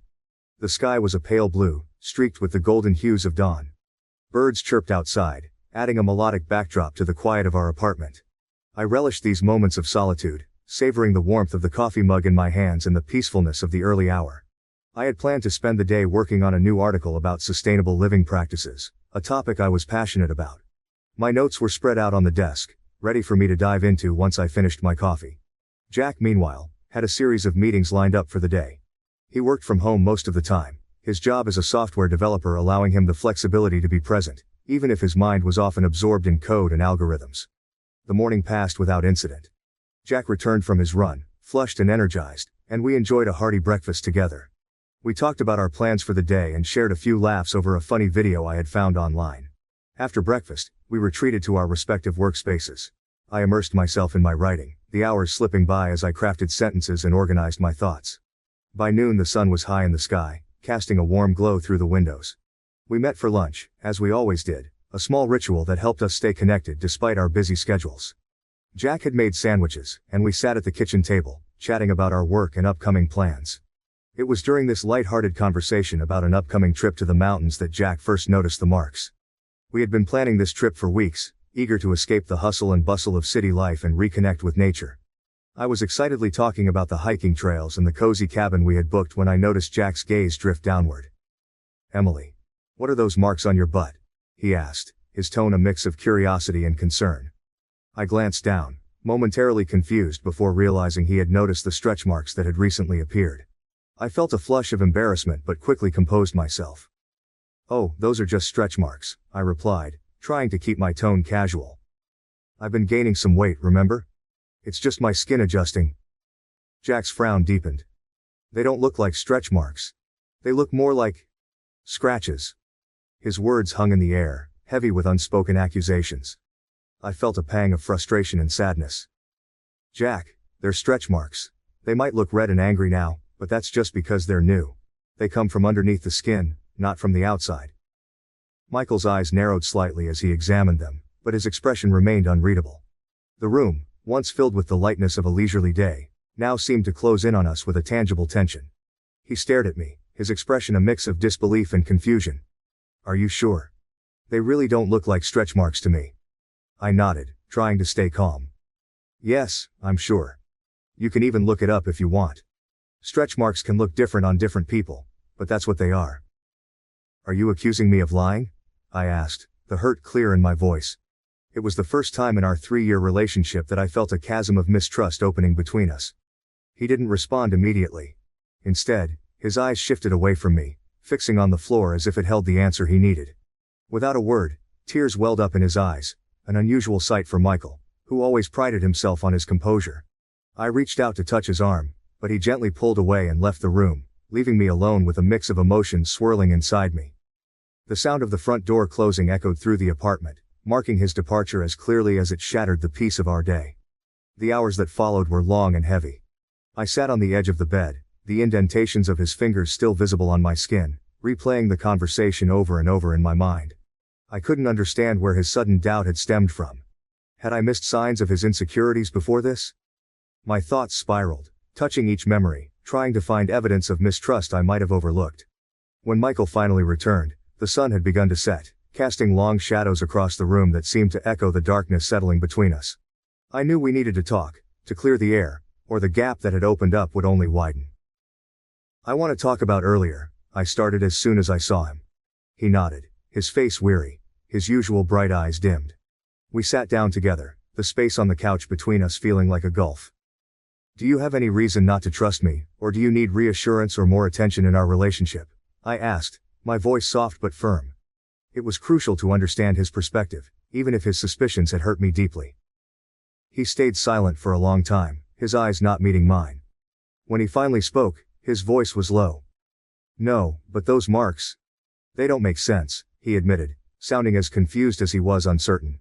The sky was a pale blue, streaked with the golden hues of dawn. Birds chirped outside, adding a melodic backdrop to the quiet of our apartment. I relished these moments of solitude, savoring the warmth of the coffee mug in my hands and the peacefulness of the early hour. I had planned to spend the day working on a new article about sustainable living practices, a topic I was passionate about. My notes were spread out on the desk, ready for me to dive into once I finished my coffee. Jack, meanwhile, had a series of meetings lined up for the day. He worked from home most of the time, his job as a software developer allowing him the flexibility to be present, even if his mind was often absorbed in code and algorithms. The morning passed without incident. Jack returned from his run, flushed and energized, and we enjoyed a hearty breakfast together. We talked about our plans for the day and shared a few laughs over a funny video I had found online. After breakfast, we retreated to our respective workspaces. I immersed myself in my writing, the hours slipping by as I crafted sentences and organized my thoughts. By noon the sun was high in the sky, casting a warm glow through the windows. We met for lunch, as we always did, a small ritual that helped us stay connected despite our busy schedules. Jack had made sandwiches, and we sat at the kitchen table, chatting about our work and upcoming plans. It was during this light-hearted conversation about an upcoming trip to the mountains that Jack first noticed the marks. We had been planning this trip for weeks, eager to escape the hustle and bustle of city life and reconnect with nature. I was excitedly talking about the hiking trails and the cozy cabin we had booked when I noticed Jack's gaze drift downward. "Emily, what are those marks on your butt?" he asked, his tone a mix of curiosity and concern. I glanced down, momentarily confused before realizing he had noticed the stretch marks that had recently appeared. I felt a flush of embarrassment but quickly composed myself. "Oh, those are just stretch marks," I replied, trying to keep my tone casual. "I've been gaining some weight, remember? It's just my skin adjusting." Jack's frown deepened. "They don't look like stretch marks. They look more like scratches." His words hung in the air, heavy with unspoken accusations. I felt a pang of frustration and sadness. "Jack, they're stretch marks. They might look red and angry now, but that's just because they're new. They come from underneath the skin, not from the outside." Michael's eyes narrowed slightly as he examined them, but his expression remained unreadable. The room, once filled with the lightness of a leisurely day, now seemed to close in on us with a tangible tension. He stared at me, his expression a mix of disbelief and confusion. "Are you sure? They really don't look like stretch marks to me." I nodded, trying to stay calm. "Yes, I'm sure. You can even look it up if you want. Stretch marks can look different on different people, but that's what they are." "Are you accusing me of lying?" I asked, the hurt clear in my voice. It was the first time in our 3-year relationship that I felt a chasm of mistrust opening between us. He didn't respond immediately. Instead, his eyes shifted away from me, fixing on the floor as if it held the answer he needed. Without a word, tears welled up in his eyes, an unusual sight for Michael, who always prided himself on his composure. I reached out to touch his arm, but he gently pulled away and left the room, leaving me alone with a mix of emotions swirling inside me. The sound of the front door closing echoed through the apartment, marking his departure as clearly as it shattered the peace of our day. The hours that followed were long and heavy. I sat on the edge of the bed, the indentations of his fingers still visible on my skin, replaying the conversation over and over in my mind. I couldn't understand where his sudden doubt had stemmed from. Had I missed signs of his insecurities before this? My thoughts spiraled, touching each memory, trying to find evidence of mistrust I might have overlooked. When Michael finally returned, the sun had begun to set, casting long shadows across the room that seemed to echo the darkness settling between us. I knew we needed to talk, to clear the air, or the gap that had opened up would only widen. "I want to talk about earlier," I started as soon as I saw him. He nodded, his face weary, his usual bright eyes dimmed. We sat down together, the space on the couch between us feeling like a gulf. "Do you have any reason not to trust me, or do you need reassurance or more attention in our relationship?" I asked, my voice soft but firm. It was crucial to understand his perspective, even if his suspicions had hurt me deeply. He stayed silent for a long time, his eyes not meeting mine. When he finally spoke, his voice was low. "No, but those marks, they don't make sense," he admitted, sounding as confused as he was uncertain.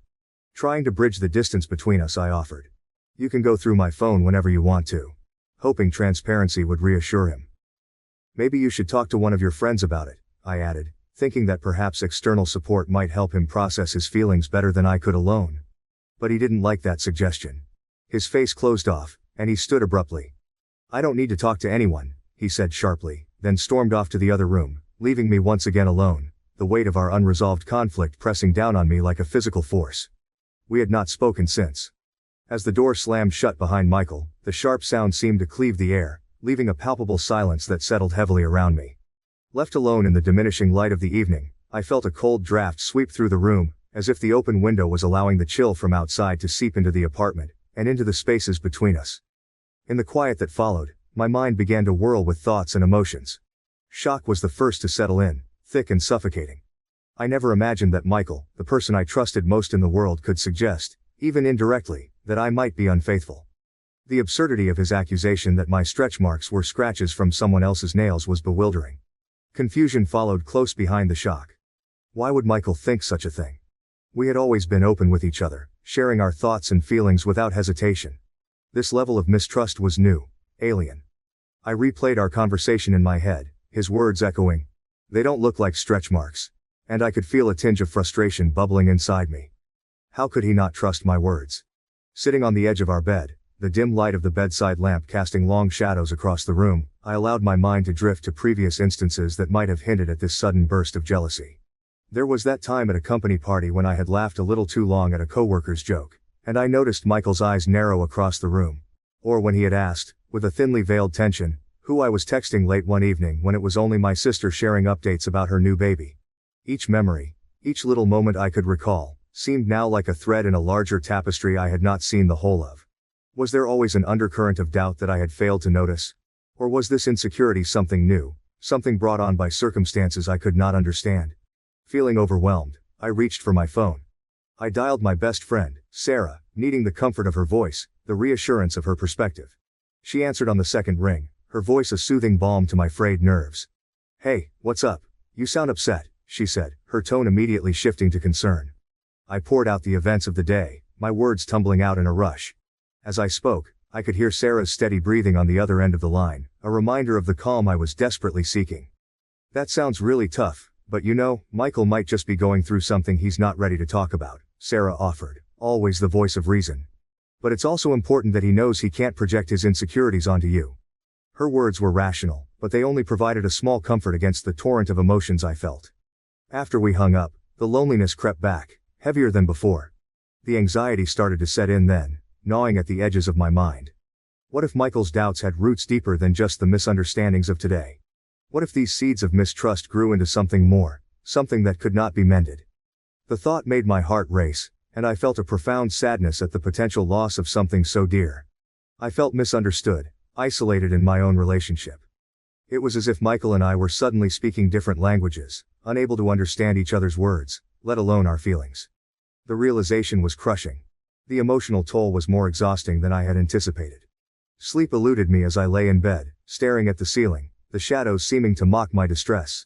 Trying to bridge the distance between us, I offered, "You can go through my phone whenever you want to," hoping transparency would reassure him. "Maybe you should talk to one of your friends about it," I added, thinking that perhaps external support might help him process his feelings better than I could alone. But he didn't like that suggestion. His face closed off, and he stood abruptly. "I don't need to talk to anyone," he said sharply, then stormed off to the other room, leaving me once again alone, the weight of our unresolved conflict pressing down on me like a physical force. We had not spoken since. As the door slammed shut behind Michael, the sharp sound seemed to cleave the air, leaving a palpable silence that settled heavily around me. Left alone in the diminishing light of the evening, I felt a cold draft sweep through the room, as if the open window was allowing the chill from outside to seep into the apartment, and into the spaces between us. In the quiet that followed, my mind began to whirl with thoughts and emotions. Shock was the first to settle in, thick and suffocating. I never imagined that Michael, the person I trusted most in the world, could suggest, even indirectly, that I might be unfaithful. The absurdity of his accusation that my stretch marks were scratches from someone else's nails was bewildering. Confusion followed close behind the shock. Why would Michael think such a thing? We had always been open with each other, sharing our thoughts and feelings without hesitation. This level of mistrust was new, alien. I replayed our conversation in my head, his words echoing, "They don't look like stretch marks." And I could feel a tinge of frustration bubbling inside me. How could he not trust my words? Sitting on the edge of our bed, the dim light of the bedside lamp casting long shadows across the room, I allowed my mind to drift to previous instances that might have hinted at this sudden burst of jealousy. There was that time at a company party when I had laughed a little too long at a coworker's joke, and I noticed Michael's eyes narrow across the room. Or when he had asked, with a thinly veiled tension, who I was texting late one evening when it was only my sister sharing updates about her new baby. Each memory, each little moment I could recall, seemed now like a thread in a larger tapestry I had not seen the whole of. Was there always an undercurrent of doubt that I had failed to notice? Or was this insecurity something new, something brought on by circumstances I could not understand? Feeling overwhelmed, I reached for my phone. I dialed my best friend, Sarah, needing the comfort of her voice, the reassurance of her perspective. She answered on the second ring, her voice a soothing balm to my frayed nerves. "Hey, what's up? You sound upset," she said, her tone immediately shifting to concern. I poured out the events of the day, my words tumbling out in a rush. As I spoke, I could hear Sarah's steady breathing on the other end of the line, a reminder of the calm I was desperately seeking. "That sounds really tough, but you know, Michael might just be going through something he's not ready to talk about," Sarah offered, always the voice of reason. "But it's also important that he knows he can't project his insecurities onto you." Her words were rational, but they only provided a small comfort against the torrent of emotions I felt. After we hung up, the loneliness crept back, heavier than before. The anxiety started to set in then, gnawing at the edges of my mind. What if Michael's doubts had roots deeper than just the misunderstandings of today? What if these seeds of mistrust grew into something more, something that could not be mended? The thought made my heart race, and I felt a profound sadness at the potential loss of something so dear. I felt misunderstood, isolated in my own relationship. It was as if Michael and I were suddenly speaking different languages, unable to understand each other's words, let alone our feelings. The realization was crushing. The emotional toll was more exhausting than I had anticipated. Sleep eluded me as I lay in bed, staring at the ceiling, the shadows seeming to mock my distress.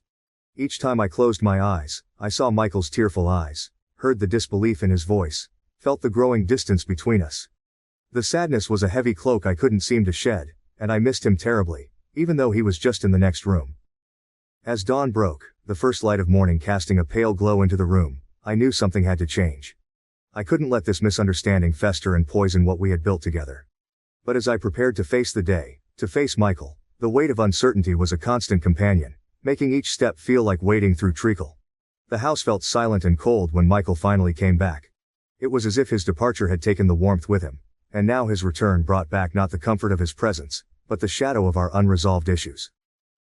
Each time I closed my eyes, I saw Michael's tearful eyes, heard the disbelief in his voice, felt the growing distance between us. The sadness was a heavy cloak I couldn't seem to shed, and I missed him terribly, even though he was just in the next room. As dawn broke, the first light of morning casting a pale glow into the room, I knew something had to change. I couldn't let this misunderstanding fester and poison what we had built together. But as I prepared to face the day, to face Michael, the weight of uncertainty was a constant companion, making each step feel like wading through treacle. The house felt silent and cold when Michael finally came back. It was as if his departure had taken the warmth with him, and now his return brought back not the comfort of his presence, but the shadow of our unresolved issues.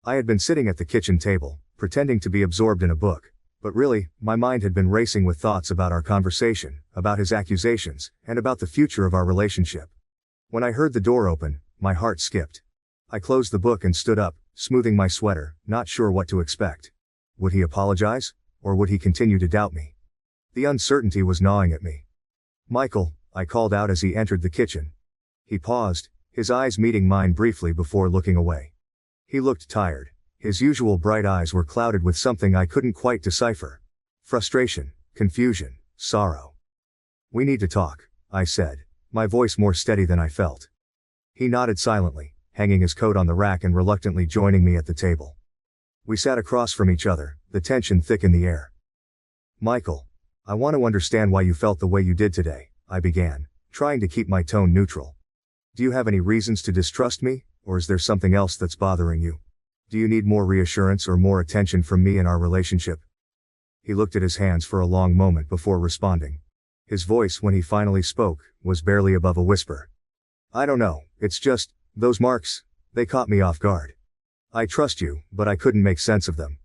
I had been sitting at the kitchen table, pretending to be absorbed in a book, but really, my mind had been racing with thoughts about our conversation, about his accusations, and about the future of our relationship. When I heard the door open, my heart skipped. I closed the book and stood up, smoothing my sweater, not sure what to expect. Would he apologize? Or would he continue to doubt me? The uncertainty was gnawing at me. "Michael," I called out as he entered the kitchen. He paused, his eyes meeting mine briefly before looking away. He looked tired. His usual bright eyes were clouded with something I couldn't quite decipher. Frustration, confusion, sorrow. "We need to talk," I said, my voice more steady than I felt. He nodded silently, hanging his coat on the rack and reluctantly joining me at the table. We sat across from each other, the tension thick in the air. "Michael, I want to understand why you felt the way you did today," I began, trying to keep my tone neutral. "Do you have any reasons to distrust me, or is there something else that's bothering you? Do you need more reassurance or more attention from me in our relationship?" He looked at his hands for a long moment before responding. His voice, when he finally spoke, was barely above a whisper. "I don't know, it's just, those marks, they caught me off guard. I trust you, but I couldn't make sense of them.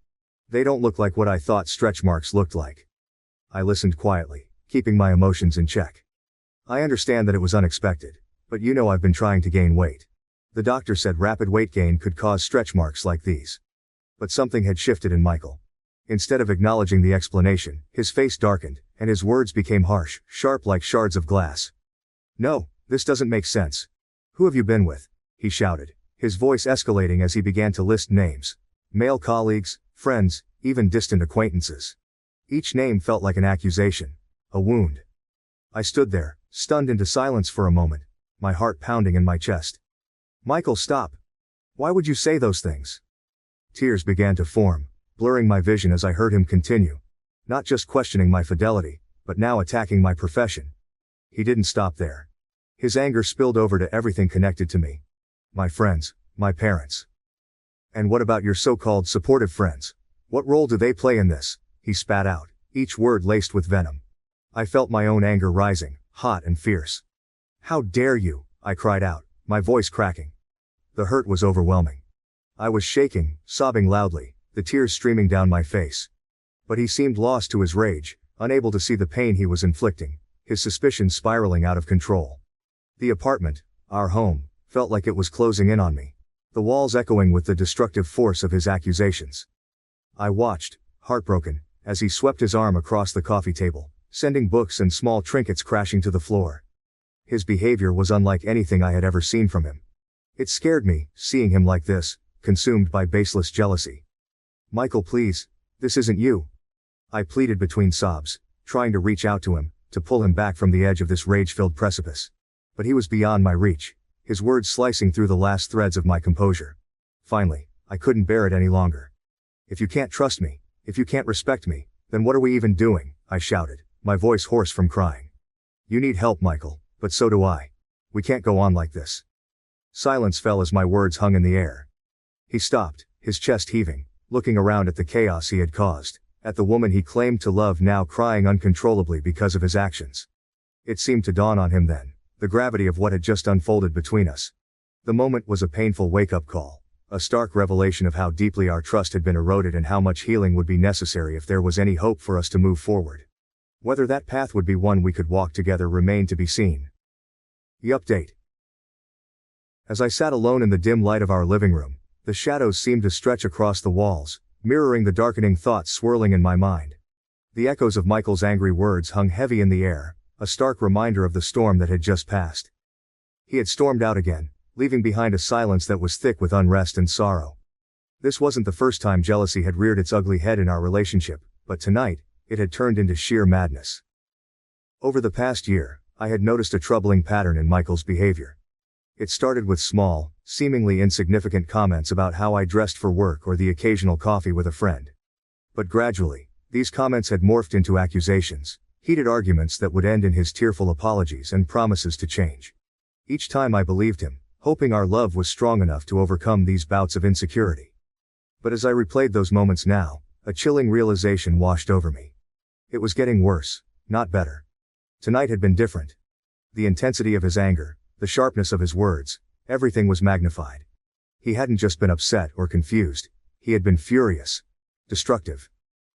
They don't look like what I thought stretch marks looked like." I listened quietly, keeping my emotions in check. "I understand that it was unexpected, but you know I've been trying to gain weight. The doctor said rapid weight gain could cause stretch marks like these." But something had shifted in Michael. Instead of acknowledging the explanation, his face darkened, and his words became harsh, sharp like shards of glass. "No, this doesn't make sense. Who have you been with?" he shouted, his voice escalating as he began to list names. Male colleagues, friends, even distant acquaintances. Each name felt like an accusation, a wound. I stood there, stunned into silence for a moment, my heart pounding in my chest. "Michael, stop. Why would you say those things?" Tears began to form, blurring my vision as I heard him continue. Not just questioning my fidelity, but now attacking my profession. He didn't stop there. His anger spilled over to everything connected to me. My friends, my parents. "And what about your so-called supportive friends? What role do they play in this?" he spat out, each word laced with venom. I felt my own anger rising, hot and fierce. "How dare you?" I cried out, my voice cracking. The hurt was overwhelming. I was shaking, sobbing loudly, the tears streaming down my face. But he seemed lost to his rage, unable to see the pain he was inflicting, his suspicions spiraling out of control. The apartment, our home, felt like it was closing in on me, the walls echoing with the destructive force of his accusations. I watched, heartbroken, as he swept his arm across the coffee table, sending books and small trinkets crashing to the floor. His behavior was unlike anything I had ever seen from him. It scared me, seeing him like this, consumed by baseless jealousy. "Michael, please, this isn't you." I pleaded between sobs, trying to reach out to him, to pull him back from the edge of this rage-filled precipice. But he was beyond my reach, his words slicing through the last threads of my composure. Finally, I couldn't bear it any longer. "If you can't trust me, if you can't respect me, then what are we even doing?" I shouted, my voice hoarse from crying. "You need help, Michael, but so do I. We can't go on like this." Silence fell as my words hung in the air. He stopped, his chest heaving, looking around at the chaos he had caused, at the woman he claimed to love now crying uncontrollably because of his actions. It seemed to dawn on him then, the gravity of what had just unfolded between us. The moment was a painful wake-up call, a stark revelation of how deeply our trust had been eroded and how much healing would be necessary if there was any hope for us to move forward. Whether that path would be one we could walk together remained to be seen. The update. As I sat alone in the dim light of our living room, the shadows seemed to stretch across the walls, mirroring the darkening thoughts swirling in my mind. The echoes of Michael's angry words hung heavy in the air, a stark reminder of the storm that had just passed. He had stormed out again, leaving behind a silence that was thick with unrest and sorrow. This wasn't the first time jealousy had reared its ugly head in our relationship, but tonight, it had turned into sheer madness. Over the past year, I had noticed a troubling pattern in Michael's behavior. It started with small, seemingly insignificant comments about how I dressed for work or the occasional coffee with a friend. But gradually, these comments had morphed into accusations, heated arguments that would end in his tearful apologies and promises to change. Each time I believed him, hoping our love was strong enough to overcome these bouts of insecurity. But as I replayed those moments now, a chilling realization washed over me. It was getting worse, not better. Tonight had been different. The intensity of his anger, the sharpness of his words, everything was magnified. He hadn't just been upset or confused, he had been furious. Destructive.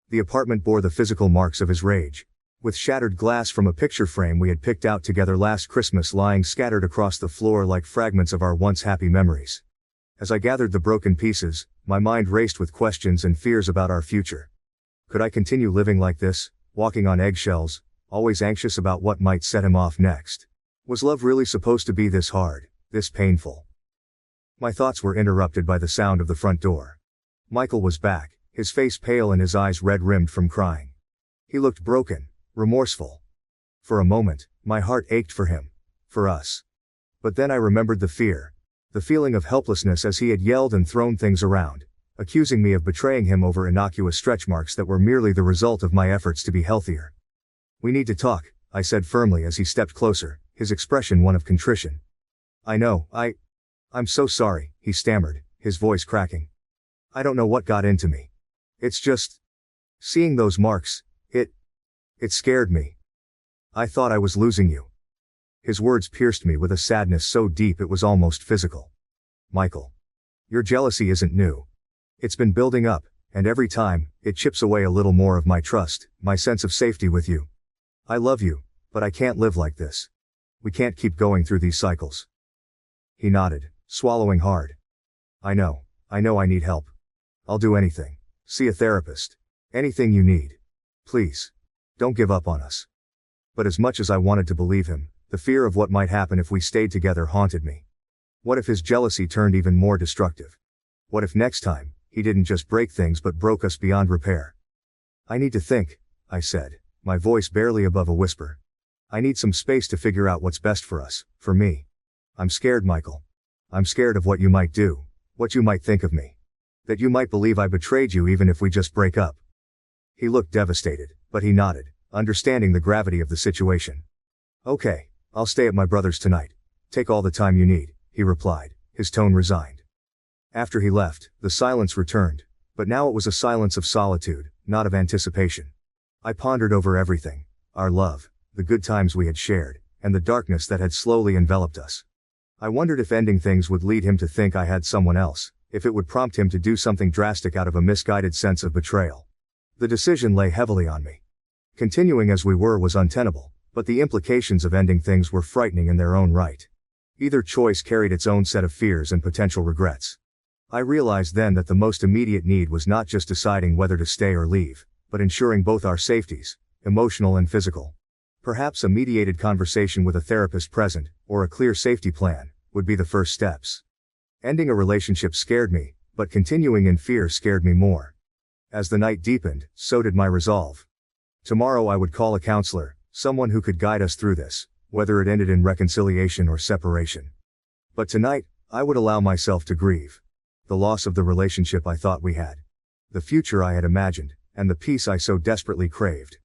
The apartment bore the physical marks of his rage. With shattered glass from a picture frame we had picked out together last Christmas lying scattered across the floor like fragments of our once happy memories. As I gathered the broken pieces, my mind raced with questions and fears about our future. Could I continue living like this, walking on eggshells, always anxious about what might set him off next? Was love really supposed to be this hard, this painful? My thoughts were interrupted by the sound of the front door. Michael was back, his face pale and his eyes red-rimmed from crying. He looked broken, remorseful. For a moment, my heart ached for him, for us. But then I remembered the fear, the feeling of helplessness as he had yelled and thrown things around, accusing me of betraying him over innocuous stretch marks that were merely the result of my efforts to be healthier. "We need to talk," I said firmly as he stepped closer, his expression one of contrition. "I know, I'm so sorry," he stammered, his voice cracking. "I don't know what got into me. It's just, seeing those marks, it scared me. I thought I was losing you." His words pierced me with a sadness so deep it was almost physical. "Michael, your jealousy isn't new. It's been building up, and every time, it chips away a little more of my trust, my sense of safety with you. I love you, but I can't live like this. We can't keep going through these cycles." He nodded, swallowing hard. I know I need help. I'll do anything. See a therapist. Anything you need. Please. Don't give up on us." But as much as I wanted to believe him, the fear of what might happen if we stayed together haunted me. What if his jealousy turned even more destructive? What if next time, he didn't just break things but broke us beyond repair? "I need to think," I said, my voice barely above a whisper. "I need some space to figure out what's best for us, for me. I'm scared, Michael. I'm scared of what you might do, what you might think of me. That you might believe I betrayed you even if we just break up." He looked devastated, but he nodded, understanding the gravity of the situation. "Okay, I'll stay at my brother's tonight. Take all the time you need," he replied, his tone resigned. After he left, the silence returned, but now it was a silence of solitude, not of anticipation. I pondered over everything, our love, the good times we had shared, and the darkness that had slowly enveloped us. I wondered if ending things would lead him to think I had someone else, if it would prompt him to do something drastic out of a misguided sense of betrayal. The decision lay heavily on me. Continuing as we were was untenable, but the implications of ending things were frightening in their own right. Either choice carried its own set of fears and potential regrets. I realized then that the most immediate need was not just deciding whether to stay or leave, but ensuring both our safeties, emotional and physical. Perhaps a mediated conversation with a therapist present, or a clear safety plan, would be the first steps. Ending a relationship scared me, but continuing in fear scared me more. As the night deepened, so did my resolve. Tomorrow I would call a counselor, someone who could guide us through this, whether it ended in reconciliation or separation. But tonight, I would allow myself to grieve. The loss of the relationship I thought we had. The future I had imagined, and the peace I so desperately craved.